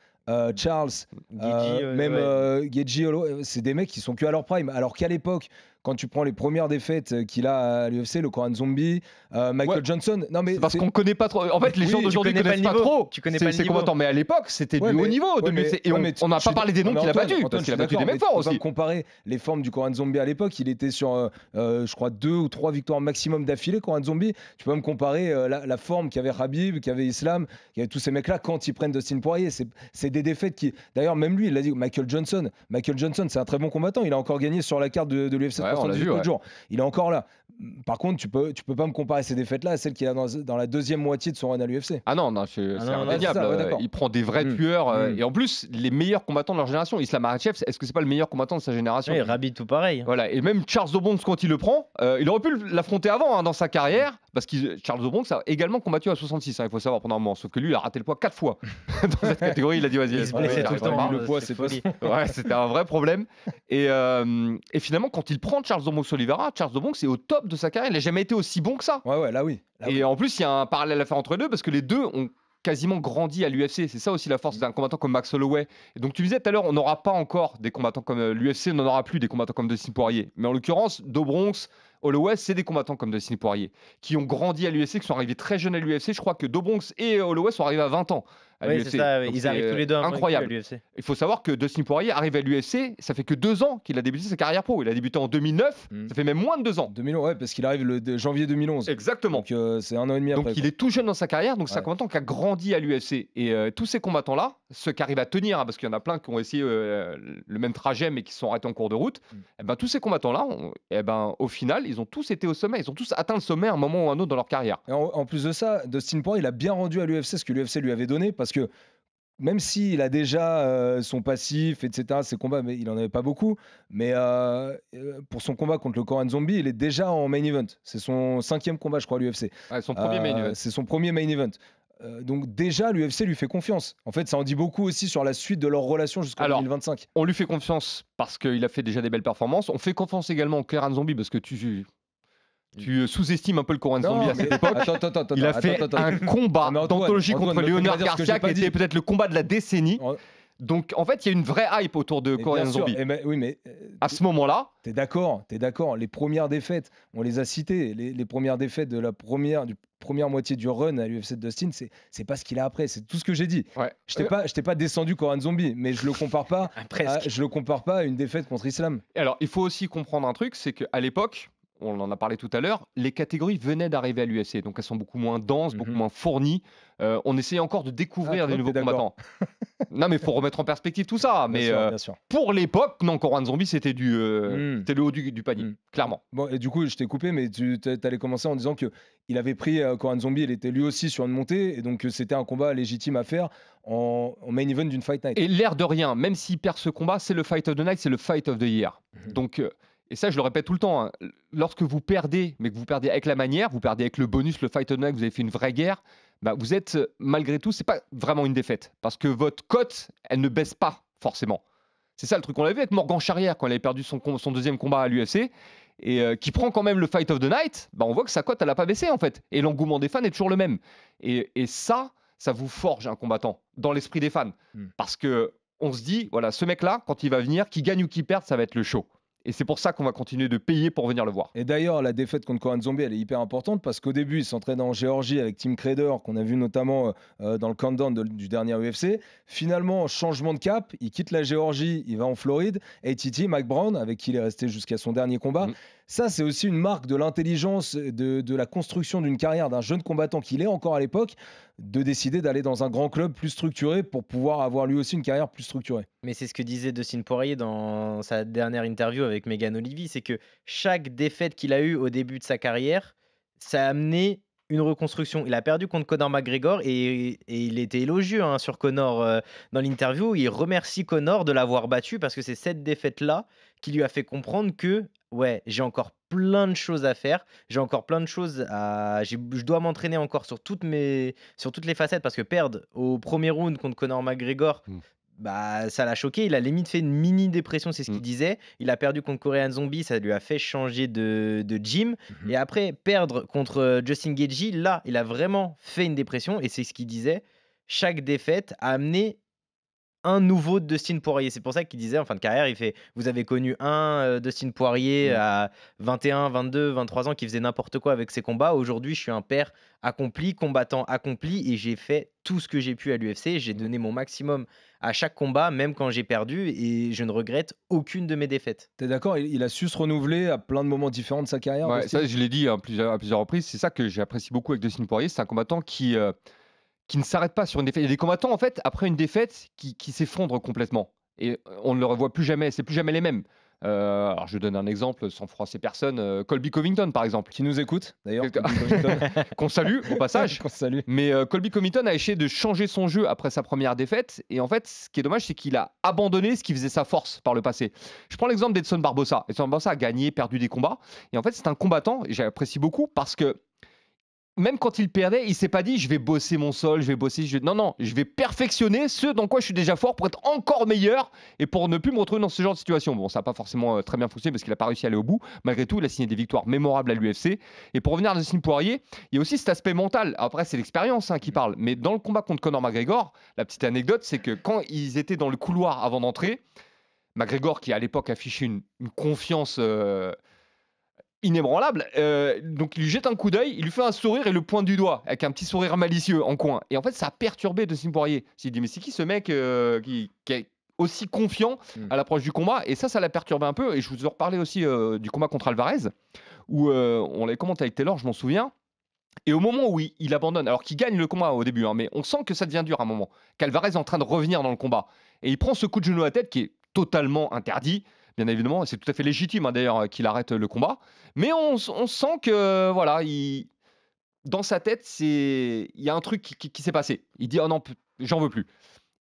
Charles, Gaethje, c'est des mecs qui sont que à leur prime. Alors qu'à l'époque, quand tu prends les premières défaites qu'il a à l'UFC, le Korean Zombie, Michael Johnson. Non, mais parce qu'on connaît pas trop. En fait, les gens d'aujourd'hui connaissent pas trop. Tu connais pas le niveau. Combattants, mais à l'époque, c'était du haut niveau de l'UFC. Et on n'a pas parlé des noms qu'il a battus, parce qu'il a battu des mecs forts aussi. On va comparer les formes du Korean Zombie à l'époque. Il était sur, je crois, 2 ou 3 victoires maximum d'affilée, Korean Zombie. Tu peux me comparer la forme qu'avait Khabib, qu'avait Islam, qu'avait tous ces mecs-là quand ils prennent Dustin Poirier. C'est des défaites qui. D'ailleurs, même lui, il l'a dit. Michael Johnson, c'est un très bon combattant. Il a encore gagné sur la carte de l'UFC 318 l'autre jour. Il est encore là. Par contre, tu peux pas me comparer ces défaites-là à celles qu'il a dans la deuxième moitié de son run à l'UFC. Ah non, c'est indéniable. Il prend des vrais tueurs. Et en plus, les meilleurs combattants de leur génération. Islam Makhachev, est-ce que c'est pas le meilleur combattant de sa génération? Oui, Khabib, tout pareil. Voilà. Et même Charles do Bronx, quand il le prend, il aurait pu l'affronter avant dans sa carrière, parce que Charles do Bronx a également combattu à 66, il faut savoir, pendant un moment. Sauf que lui, il a raté le poids 4 fois. Dans cette catégorie, il a dit, vas-y. Il se blessait tout le temps. Le poids, c'est folie. Ouais, c'était un vrai problème. Et finalement, quand il prend Charles do Bronx Oliveira, Charles do Bronx est au top de sa carrière. Il n'a jamais été aussi bon que ça. Ouais, là oui. Et en plus, il y a un parallèle à faire entre les deux, parce que les deux ont quasiment grandi à l'UFC. C'est ça aussi la force d'un combattant comme Max Holloway. Et donc tu disais tout à l'heure, on n'aura pas encore des combattants comme l'UFC, on n'en aura plus des combattants comme Dustin Poirier. Mais en l'occurrence, do Bronx, Holloway, c'est des combattants comme Dustin Poirier qui ont grandi à l'UFC, qui sont arrivés très jeunes à l'UFC. Je crois que Dobronx et Holloway sont arrivés à 20 ans à Oui, l'UFC. c'est ça. Donc Ils c'est, arrivent tous les deux incroyable. à l'UFC. Il faut savoir que Dustin Poirier arrive à l'UFC, ça fait que 2 ans qu'il a débuté sa carrière pro. Il a débuté en 2009, ça fait même moins de 2 ans. 2000, ouais, parce qu'il arrive le janvier 2011. Exactement. Donc c'est 1 an et demi Donc après. il est tout jeune dans sa carrière, donc c'est un Ouais. combattant qui a grandi à l'UFC. Et tous ces combattants-là, ceux qui arrivent à tenir, hein, parce qu'il y en a plein qui ont essayé le même trajet mais qui se sont arrêtés en cours de route, eh ben, tous ces combattants-là, au final, ils ont tous été au sommet. Ils ont tous atteint le sommet à un moment ou à un autre dans leur carrière. Et en plus de ça, Dustin Poirier, il a bien rendu à l'UFC ce que l'UFC lui avait donné, parce que même s'il a déjà son passif, etc., ses combats, mais il n'en avait pas beaucoup, mais pour son combat contre le Korean Zombie, il est déjà en main event. C'est son 5e combat, je crois, à l'UFC. Ouais, son premier main event. C'est son premier main event. Donc déjà, l'UFC lui fait confiance. En fait, ça en dit beaucoup aussi sur la suite de leur relation jusqu'en Alors, 2025. On lui fait confiance parce qu'il a fait déjà des belles performances. On fait confiance également au Korean Zombie parce que tu sous-estimes un peu le Korean Zombie à cette époque. Attends, Il a fait un combat mais Antoine, d'anthologie Antoine, contre me fais pas Léonard dire ce que Garcia j'ai pas qui était dit. peut-être le combat de la décennie. En- Donc en fait, il y a une vraie hype autour de Mais Korean bien sûr, Zombie. oui, mais À ce moment-là, t'es d'accord. Les premières défaites, on les a citées. Les premières défaites de première moitié du run à l'UFC de Dustin, c'est pas ce qu'il a après. C'est tout ce que j'ai dit. ouais. Je t'ai pas descendu Korean Zombie, mais je le compare pas. Presque. Je le compare pas à une défaite contre Islam. Alors il faut aussi comprendre un truc, c'est qu'à l'époque, on en a parlé tout à l'heure, les catégories venaient d'arriver à l'UFC, donc elles sont beaucoup moins denses, beaucoup moins fournies. On essayait encore de découvrir Ah, des toi, nouveaux t'es d'accord. combattants. Non, mais il faut remettre en perspective tout ça. Mais Bien sûr. pour l'époque, non, Korean Zombie, c'était c'était le haut du panier, Mm. clairement. Bon, et du coup, je t'ai coupé, mais tu allais commencer en disant que il avait pris Korean Zombie, il était lui aussi sur une montée, et donc c'était un combat légitime à faire en main event d'une fight night. Et l'air de rien, même s'il perd ce combat, c'est le fight of the night, c'est le fight of the year. Donc, et ça, je le répète tout le temps, hein, lorsque vous perdez, mais que vous perdez avec la manière, vous perdez avec le bonus, le fight of the night, vous avez fait une vraie guerre, bah, vous êtes, malgré tout, c'est pas vraiment une défaite. Parce que votre cote, elle ne baisse pas, forcément. C'est ça le truc. On l'a vu avec Morgan Charrière quand il avait perdu son deuxième combat à l'UFC, et qui prend quand même le fight of the night, bah, on voit que sa cote, elle n'a pas baissé, en fait. Et l'engouement des fans est toujours le même. Et ça vous forge un combattant dans l'esprit des fans. Parce que on se dit, voilà, ce mec-là, quand il va venir, qu'il gagne ou qu'il perde, ça va être le show. Et c'est pour ça qu'on va continuer de payer pour venir le voir. Et d'ailleurs, la défaite contre Korean Zombie, elle est hyper importante parce qu'au début, il s'entraînait en Géorgie avec Tim Crader, qu'on a vu notamment dans le countdown du dernier UFC. Finalement, changement de cap, il quitte la Géorgie, il va en Floride. ATT, Mike Brown, avec qui il est resté jusqu'à son dernier combat. Ça, c'est aussi une marque de l'intelligence, de la construction d'une carrière d'un jeune combattant qu'il est encore à l'époque, de décider d'aller dans un grand club plus structuré pour pouvoir avoir lui aussi une carrière plus structurée. Mais c'est ce que disait Dustin Poirier dans sa dernière interview avec Megan Olivi, c'est que chaque défaite qu'il a eue au début de sa carrière, ça a amené une reconstruction. Il a perdu contre Conor McGregor et il était élogieux sur Conor dans l'interview. Il remercie Conor de l'avoir battu parce que c'est cette défaite-là qui lui a fait comprendre que ouais, j'ai encore plein de choses à faire, j'ai encore plein de choses je dois m'entraîner encore sur toutes les facettes parce que perdre au premier round contre Conor McGregor, bah, ça l'a choqué. Il a limite fait une mini dépression, c'est ce qu'il disait. Il a perdu contre Korean Zombie, ça lui a fait changer de gym. Et après, perdre contre Justin Gaethje, là, il a vraiment fait une dépression. Et c'est ce qu'il disait. Chaque défaite a amené un nouveau Dustin Poirier. C'est pour ça qu'il disait en fin de carrière, il fait vous avez connu un Dustin Poirier à 21, 22, 23 ans qui faisait n'importe quoi avec ses combats. Aujourd'hui, je suis un père accompli, combattant accompli et j'ai fait tout ce que j'ai pu à l'UFC. J'ai donné mon maximum à chaque combat, même quand j'ai perdu et je ne regrette aucune de mes défaites. T'es d'accord, il a su se renouveler à plein de moments différents de sa carrière. Ouais, Dustin. ça, je l'ai dit à plusieurs reprises. C'est ça que j'apprécie beaucoup avec Dustin Poirier. C'est un combattant qui ne s'arrête pas sur une défaite. Il y a des combattants, en fait, après une défaite, qui s'effondrent complètement. Et on ne le revoit plus jamais. C'est plus jamais les mêmes. Alors, je donne un exemple sans froisser personne. Colby Covington, par exemple. Qui nous écoute, d'ailleurs. Quelqu'un- Qu'on salue, au passage. Qu'on salue. Mais Colby Covington a essayé de changer son jeu après sa première défaite. Et en fait, ce qui est dommage, c'est qu'il a abandonné ce qui faisait sa force par le passé. Je prends l'exemple d'Edson Barbosa. Edson Barbosa a gagné, perdu des combats. Et en fait, c'est un combattant, et j'apprécie beaucoup, parce que même quand il perdait, il s'est pas dit je vais bosser mon sol, non, je vais perfectionner ce dans quoi je suis déjà fort pour être encore meilleur et pour ne plus me retrouver dans ce genre de situation. Bon, ça n'a pas forcément très bien fonctionné parce qu'il n'a pas réussi à aller au bout. Malgré tout, il a signé des victoires mémorables à l'UFC. Et pour revenir à Dustin Poirier, il y a aussi cet aspect mental. Après, c'est l'expérience qui parle. Mais dans le combat contre Conor McGregor, la petite anecdote, c'est que quand ils étaient dans le couloir avant d'entrer, McGregor, qui à l'époque affichait une confiance inébranlable. Donc il lui jette un coup d'œil, il lui fait un sourire et le pointe du doigt avec un petit sourire malicieux en coin. Et en fait, ça a perturbé Dustin Poirier. Il s'est dit mais c'est qui ce mec qui est aussi confiant à l'approche du combat? Et ça l'a perturbé un peu. Et je vous ai reparlé aussi du combat contre Alvarez où on l'avait commenté avec Taylor, je m'en souviens. Et au moment où il abandonne, alors qu'il gagne le combat au début, hein, mais on sent que ça devient dur à un moment, qu'Alvarez est en train de revenir dans le combat. Et il prend ce coup de genou à la tête qui est totalement interdit, bien évidemment, c'est tout à fait légitime hein, d'ailleurs qu'il arrête le combat. Mais on sent que, voilà, dans sa tête, il y a un truc qui s'est passé. Il dit « Oh non, j'en veux plus ».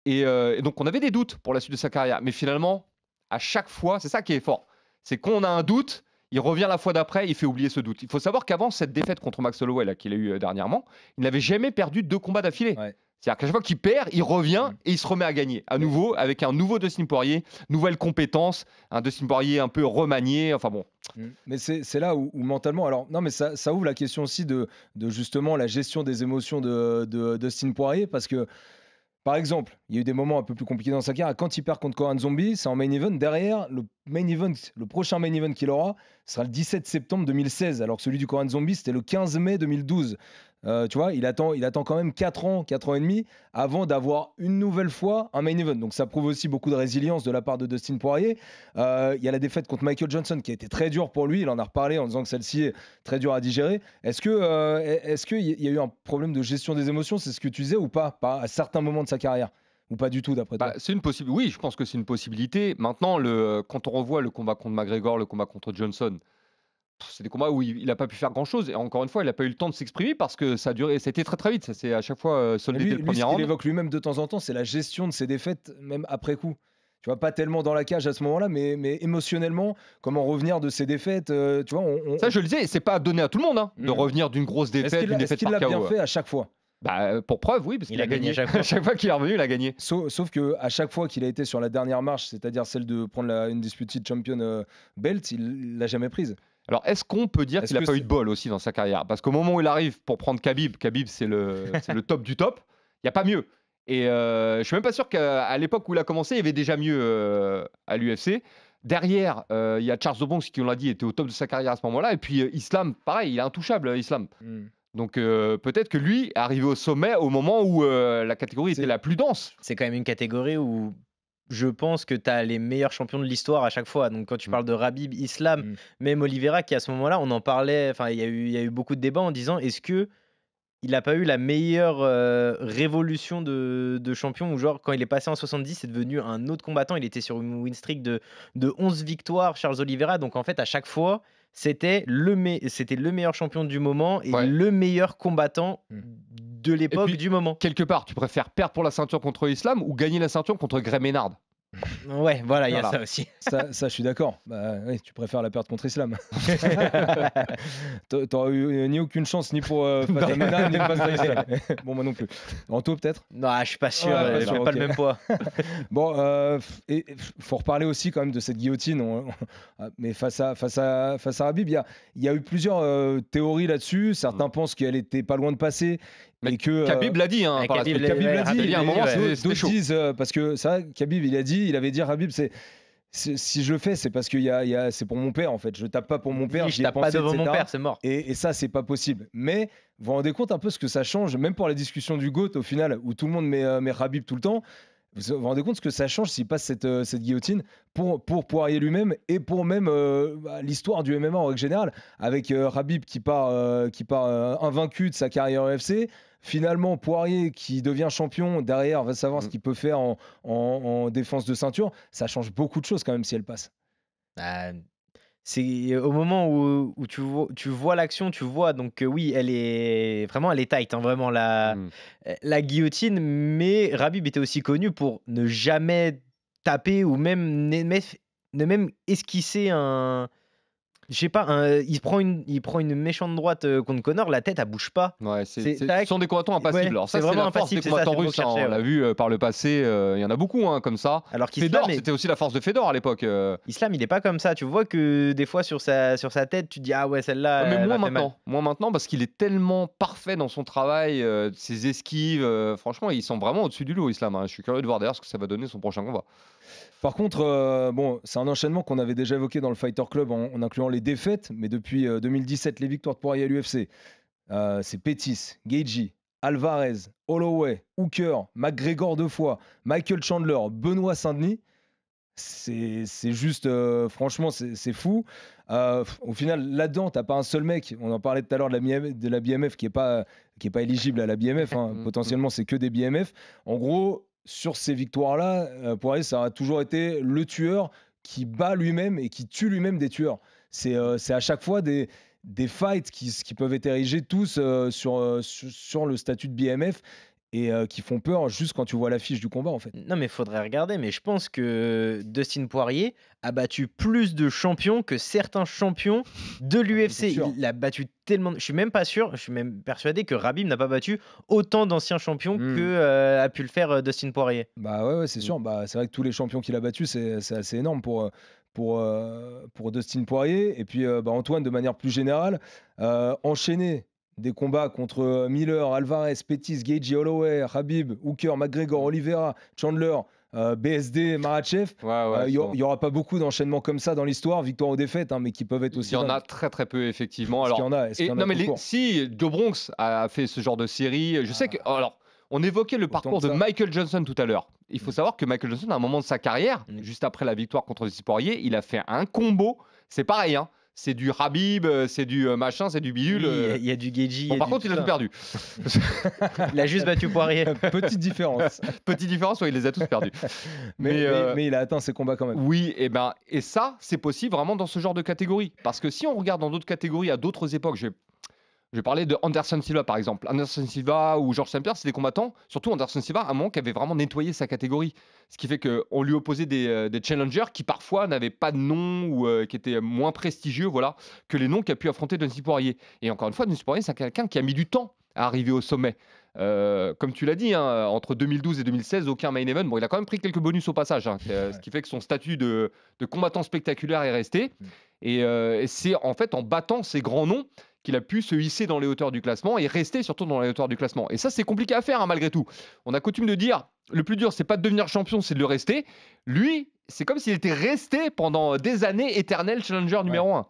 Et donc on avait des doutes pour la suite de sa carrière. Mais finalement, à chaque fois, c'est ça qui est fort. C'est qu'on a un doute, il revient la fois d'après, il fait oublier ce doute. Il faut savoir qu'avant cette défaite contre Max Holloway là, qu'il a eu dernièrement, il n'avait jamais perdu 2 combats d'affilée. Ouais. C'est-à-dire qu'à chaque fois qu'il perd, il revient et il se remet à gagner. À nouveau, avec un nouveau Dustin Poirier, nouvelle compétence, un Dustin Poirier un peu remanié. Enfin bon. Mais c'est là où mentalement. Alors, non, mais ça ouvre la question aussi de justement la gestion des émotions de Dustin Poirier parce que. Par exemple, il y a eu des moments un peu plus compliqués dans sa carrière. Quand il perd contre Korean Zombie, c'est en main event. Derrière, le prochain main event qu'il aura sera le 17 septembre 2016, alors que celui du Korean Zombie, c'était le 15 mai 2012. Tu vois, il attend quand même 4 ans et demi avant d'avoir une nouvelle fois un main event. Donc ça prouve aussi beaucoup de résilience de la part de Dustin Poirier. Il y a la défaite contre Michael Johnson qui a été très dure pour lui. Il en a reparlé en disant que celle-ci est très dure à digérer. Est-ce qu'il y a eu un problème de gestion des émotions? C'est ce que tu disais ou pas à certains moments de sa carrière? Ou pas du tout, d'après toi? C'est une possibilité. Oui, je pense que c'est une possibilité. Maintenant, quand on revoit le combat contre McGregor, le combat contre Johnson, c'est des combats où il n'a pas pu faire grand-chose. Et encore une fois, il n'a pas eu le temps de s'exprimer parce que ça a duré. Ça a été très très vite. Ça s'est à chaque fois soldé dès le premier round. Ce qu'il évoque lui-même de temps en temps, c'est la gestion de ses défaites, même après coup. Tu vois, pas tellement dans la cage à ce moment-là, mais émotionnellement, comment revenir de ses défaites. Tu vois, ça, je le disais, c'est pas donné à tout le monde de revenir d'une grosse défaite, d'une défaite par KO. Est-ce qu'il l'a bien fait à chaque fois? Pour preuve, oui, parce qu'il a gagné à chaque fois qu'il est revenu, il a gagné. Sauf qu'à chaque fois qu'il a été sur la dernière marche, c'est-à-dire celle de prendre une Undisputed Champion belt, il l'a jamais prise. Alors, est-ce qu'on peut dire qu'il n'a pas eu de bol aussi dans sa carrière? Parce qu'au moment où il arrive pour prendre Khabib, c'est le top du top, il n'y a pas mieux. Et je ne suis même pas sûr qu'à l'époque où il a commencé, il y avait déjà mieux à l'UFC. Derrière, il y a Charles Dobonks qui, on l'a dit, était au top de sa carrière à ce moment-là. Et puis Islam, pareil, il est intouchable, Islam. Donc peut-être que lui est arrivé au sommet au moment où la catégorie était la plus dense. C'est quand même une catégorie où je pense que tu as les meilleurs champions de l'histoire à chaque fois. Donc quand tu parles de Khabib, Islam, même Oliveira qui à ce moment-là, on en parlait, enfin il y a eu beaucoup de débats en disant est-ce que il n'a pas eu la meilleure révolution de champion où genre quand il est passé en 70, c'est devenu un autre combattant, il était sur une win streak de 11 victoires, Charles Oliveira. Donc en fait à chaque fois c'était le meilleur champion du moment et le meilleur combattant de l'époque du moment. Quelque part, tu préfères perdre pour la ceinture contre Islam ou gagner la ceinture contre Gray Ménard? Ouais, voilà, il y a ça aussi. Ça, je suis d'accord. Oui, tu préfères la perdre contre Islam. T'auras eu ni aucune chance ni pour Ménard ni face à Islam. Bon, moi non plus. Anto, peut-être? Non, je suis pas sûr. Je n'ai pas le même poids. Bon, il faut reparler aussi quand même de cette guillotine. Mais face à Khabib, il y a eu plusieurs théories là-dessus. Certains pensent qu'elle était pas loin de passer. Mais Khabib l'a dit, hein, par la suite. Khabib l'a dit. À un moment, c'était chaud. Disent, parce que ça, Khabib, il avait dit, Khabib, si je le fais, c'est parce que c'est pour mon père, en fait. Je tape pas pour mon père. Je tape pas devant mon père, c'est mort. Et ça, c'est pas possible. Mais vous vous rendez compte un peu ce que ça change, même pour la discussion du GOAT, au final, où tout le monde met Khabib tout le temps. Vous vous rendez compte ce que ça change s'il passe cette guillotine pour Poirier lui-même et pour même l'histoire du MMA en règle générale, avec Khabib qui part invaincu de sa carrière UFC. Finalement, Poirier qui devient champion, derrière va savoir ce qu'il peut faire en défense de ceinture. Ça change beaucoup de choses quand même si elle passe. C'est au moment où tu vois l'action, tu vois donc oui, elle est tight, hein, vraiment la guillotine. Mais Khabib était aussi connu pour ne jamais taper ou même ne même esquisser un. Je sais pas, il prend une méchante droite contre Conor, la tête elle bouge pas. Ouais, ce sont des combattants impassibles. Alors ça, c'est la force des combattants russes. On l'a vu par le passé, il y en a beaucoup comme ça. Alors Fedor, c'était aussi la force de Fedor à l'époque. Islam, il est pas comme ça. Tu vois que des fois sur sa tête, tu dis ah ouais celle-là. Mais moins maintenant parce qu'il est tellement parfait dans son travail, ses esquives. Franchement, ils sont vraiment au-dessus du lot, Islam. Je suis curieux de voir d'ailleurs ce que ça va donner son prochain combat. Par contre, bon, c'est un enchaînement qu'on avait déjà évoqué dans le Fighter Club en incluant les défaites, mais depuis 2017, les victoires de Poirier à l'UFC, c'est Pettis, Gaethje, Alvarez, Holloway, Hooker, McGregor 2 fois, Michael Chandler, Benoît Saint-Denis. C'est juste, franchement, c'est fou. Au final, là-dedans, t'as pas un seul mec. On en parlait tout à l'heure de la BMF qui est pas éligible à la BMF. Hein. Potentiellement, c'est que des BMF. En gros, sur ces victoires-là, Poirier, ça a toujours été le tueur qui bat lui-même et qui tue lui-même des tueurs. C'est à chaque fois des fights qui peuvent être érigés tous sur le statut de BMF. Et qui font peur juste quand tu vois l'affiche du combat, en fait. Non, mais il faudrait regarder. Mais je pense que Dustin Poirier a battu plus de champions que certains champions de l'UFC. Il a battu tellement. Je suis même pas sûr, je suis même persuadé que Khabib n'a pas battu autant d'anciens champions que a pu le faire Dustin Poirier. Bah ouais, c'est sûr. Bah, c'est vrai que tous les champions qu'il a battus, c'est assez énorme pour Dustin Poirier. Et puis, Antoine, de manière plus générale, enchaîner des combats contre Miller, Alvarez, Pettis, Gaethje, Holloway, Khabib, Hooker, McGregor, Oliveira, Chandler, BSD, Makhachev. Il y aura pas beaucoup d'enchaînements comme ça dans l'histoire, victoire ou défaite, hein, mais qui peuvent être aussi. Il y en a très très peu effectivement. Alors, si Joe Bronx a fait ce genre de série, je sais que on évoquait le parcours de Michael Johnson tout à l'heure. Il faut savoir que Michael Johnson, à un moment de sa carrière, juste après la victoire contre Dustin Poirier, il a fait un combo. C'est pareil, hein. C'est du Khabib, c'est du machin, c'est du bidule. Il y a du Gaethje. Bon, par contre, il a tout perdu. Il a juste battu Poirier. Petite différence. Petite différence, il les a tous perdus. Mais il a atteint ses combats quand même. Oui, et ça, c'est possible vraiment dans ce genre de catégorie. Parce que si on regarde dans d'autres catégories, à d'autres époques, je vais parler de Anderson Silva, par exemple. Anderson Silva ou Georges St-Pierre, c'est des combattants, surtout Anderson Silva, à un moment qui avait vraiment nettoyé sa catégorie. Ce qui fait qu'on lui opposait des challengers qui parfois n'avaient pas de nom ou qui étaient moins prestigieux que les noms qu'a pu affronter Dustin Poirier. Et encore une fois, Dustin Poirier, c'est quelqu'un qui a mis du temps à arriver au sommet. Comme tu l'as dit, hein, entre 2012 et 2016, aucun main event. Bon, il a quand même pris quelques bonus au passage, hein, ce qui fait que son statut de combattant spectaculaire est resté. Et c'est en fait en battant ces grands noms qu'il a pu se hisser dans les hauteurs du classement et rester surtout dans les hauteurs du classement. Et ça, c'est compliqué à faire, hein, malgré tout. On a coutume de dire, le plus dur, c'est pas de devenir champion, c'est de le rester. Lui, c'est comme s'il était resté pendant des années éternel challenger numéro 1.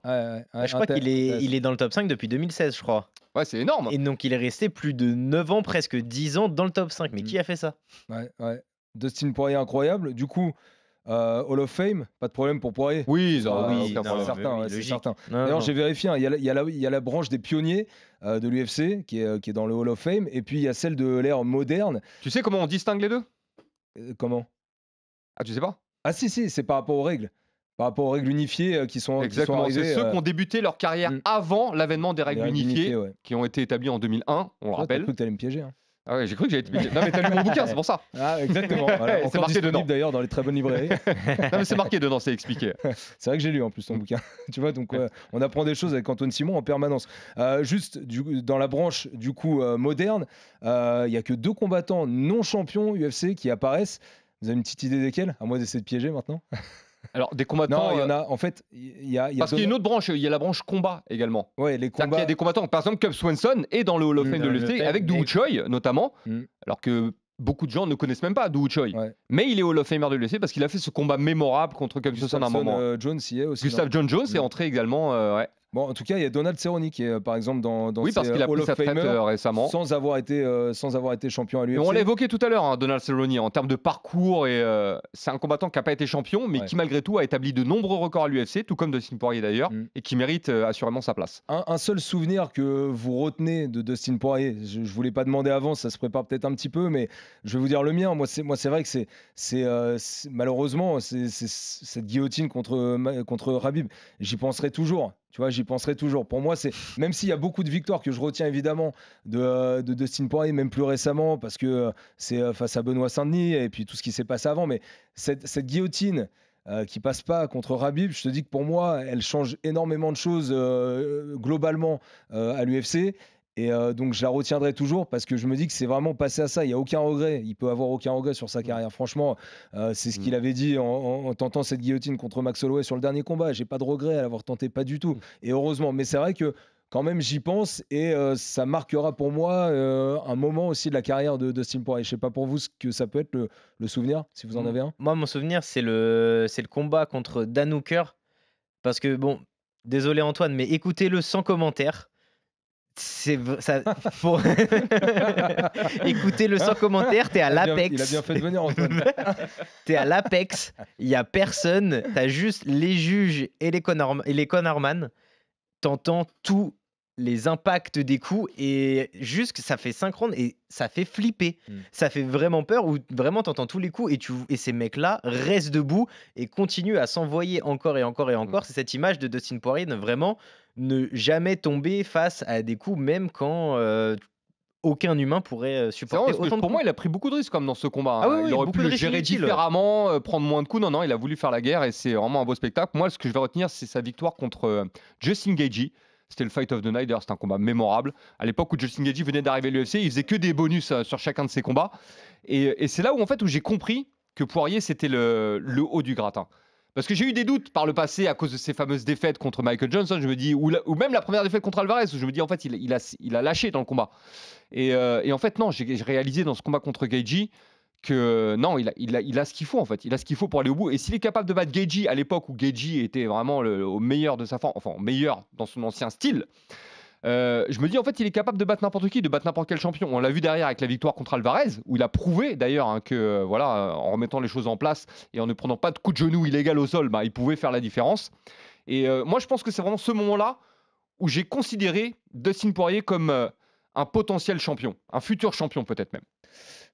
Je crois qu'il est dans le top 5 depuis 2016, je crois. Ouais, c'est énorme. Et donc, il est resté plus de 9 ans, presque 10 ans dans le top 5. Mais qui a fait ça? Dustin Poirier, incroyable. Du coup, Hall of Fame, pas de problème pour Poirier. Oui, c'est certain. D'ailleurs, j'ai vérifié, hein, il y a la branche des pionniers de l'UFC qui est dans le Hall of Fame, et puis il y a celle de l'ère moderne. Tu sais comment on distingue les deux? Comment? Ah, tu sais pas? Ah si, c'est par rapport aux règles. Par rapport aux règles unifiées qui sont Exactement, arrivées. C'est ceux qui ont débuté leur carrière avant l'avènement des règles unifiées, qui ont été établies en 2001, on le rappelle. J'ai cru que tu allais me piéger. Hein. Ah ouais, j'ai cru que j'allais te piéger. Non, mais t'as lu mon bouquin, c'est pour ça. Ah, exactement. Voilà. C'est marqué dedans. D'ailleurs dans les très bonnes librairies. Non, mais c'est marqué dedans, c'est expliqué. C'est vrai que j'ai lu en plus ton bouquin. Tu vois, donc on apprend des choses avec Antoine Simon en permanence. Juste dans la branche du coup moderne, il y a que 2 combattants non champions UFC qui apparaissent. Vous avez une petite idée desquels? À moi d'essayer de piéger maintenant. Alors, des combattants. Non, il y en a. En fait, il y a parce qu'il y a une autre branche. Il y a la branche combat également. Ouais, les combats. Il y a des combattants. Par exemple, Cub Swanson est dans le Hall of Fame de l'UFC avec Doo Ho Choi notamment. Alors que beaucoup de gens ne connaissent même pas Doo Ho Choi. Mais il est Hall of Famer de l'UFC parce qu'il a fait ce combat mémorable contre Cub Swanson à un moment. Jones y est aussi. Gustave John Jones est entré également. Bon, en tout cas, il y a Donald Cerrone qui est par exemple dans oui, parce qu'il a pris sa retraite récemment, sans avoir été champion à l'UFC. On l'a évoqué tout à l'heure, hein, Donald Cerrone, en termes de parcours, et c'est un combattant qui n'a pas été champion, mais qui malgré tout a établi de nombreux records à l'UFC, tout comme Dustin Poirier d'ailleurs, et qui mérite assurément sa place. Un seul souvenir que vous retenez de Dustin Poirier, je ne vous l'ai pas demandé avant, ça se prépare peut-être un petit peu, mais je vais vous dire le mien. Moi, c'est vrai que c'est malheureusement cette guillotine contre Khabib, j'y penserai toujours. Tu vois, j'y penserai toujours. Pour moi, même s'il y a beaucoup de victoires que je retiens évidemment de Dustin Poirier, même plus récemment, parce que c'est face à Benoît Saint-Denis et puis tout ce qui s'est passé avant. Mais cette guillotine qui passe pas contre Khabib, je te dis que pour moi, elle change énormément de choses globalement à l'UFC. Et donc je la retiendrai toujours parce que je me dis que c'est vraiment passé à ça. Il n'y a aucun regret. Il peut avoir aucun regret sur sa carrière. Franchement, c'est ce qu'il avait dit en tentant cette guillotine contre Max Holloway sur le dernier combat. J'ai pas de regret à l'avoir tenté, pas du tout. Et heureusement. Mais c'est vrai que quand même, j'y pense et ça marquera pour moi un moment aussi de la carrière de Dustin Poirier. Je sais pas pour vous ce que ça peut être le souvenir, si vous en avez un. Moi, mon souvenir, c'est le combat contre Dan Hooker. Parce que, bon, désolé Antoine, mais écoutez-le sans commentaire. Écoutez-le sans commentaire, t'es à l'apex. Il a bien fait de venir, Antoine. T'es à l'apex, il n'y a personne, t'as juste les juges et les cornerman. T'entends tous les impacts des coups et juste que ça fait synchrone et ça fait flipper. Ça fait vraiment peur où vraiment t'entends tous les coups et ces mecs-là restent debout et continuent à s'envoyer encore et encore et encore. C'est cette image de Dustin Poirier vraiment ne jamais tomber face à des coups même quand aucun humain pourrait supporter vrai, autant de pour coups. moi, il a pris beaucoup de risques comme dans ce combat. Ah oui, il aurait beaucoup pu de le risques gérer inutiles. différemment, prendre moins de coups. Non, il a voulu faire la guerre et c'est vraiment un beau spectacle. Moi, ce que je vais retenir, c'est sa victoire contre Justin Gaethje. C'était le Fight of the Night, d'ailleurs c'était un combat mémorable. À l'époque où Justin Gaethje venait d'arriver à l'UFC, il faisait que des bonus sur chacun de ses combats. Et c'est là où j'ai compris que Poirier c'était le haut du gratin. Parce que j'ai eu des doutes par le passé à cause de ses fameuses défaites contre Michael Johnson, je me dis, ou même la première défaite contre Alvarez, où je me dis en fait il a lâché dans le combat. Et en fait non, j'ai réalisé dans ce combat contre Gaethje que non, il a ce qu'il faut en fait. Il a ce qu'il faut pour aller au bout. Et s'il est capable de battre Gaethje à l'époque où Gaethje était vraiment au meilleur de sa forme, enfin au meilleur dans son ancien style, je me dis en fait il est capable de battre n'importe qui, de battre n'importe quel champion. On l'a vu derrière avec la victoire contre Alvarez, où il a prouvé d'ailleurs que en remettant les choses en place et en ne prenant pas de coup de genou illégal au sol, il pouvait faire la différence. Et moi je pense que c'est vraiment ce moment-là où j'ai considéré Dustin Poirier comme un potentiel champion, un futur champion peut-être même.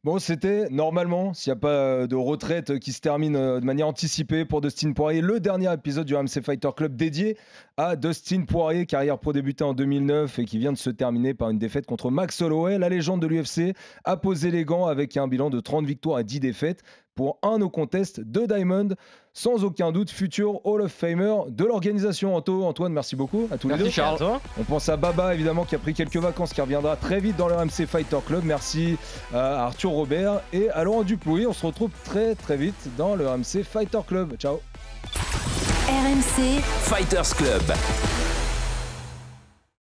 Bon, c'était normalement, s'il n'y a pas de retraite qui se termine de manière anticipée pour Dustin Poirier, le dernier épisode du RMC Fighter Club dédié à Dustin Poirier, carrière pro débutée en 2009 et qui vient de se terminer par une défaite contre Max Holloway. La légende de l'UFC a posé les gants avec un bilan de 30 victoires et 10 défaites pour un no contest de Diamond. Sans aucun doute, futur Hall of Famer de l'organisation. Antoine, merci beaucoup à tous les deux. Merci Charles. On pense à Baba, évidemment, qui a pris quelques vacances, qui reviendra très vite dans le RMC Fighter Club. Merci à Arthur Robert et à Laurent Duplouy. On se retrouve très très vite dans le RMC Fighter Club. Ciao. RMC Fighters Club.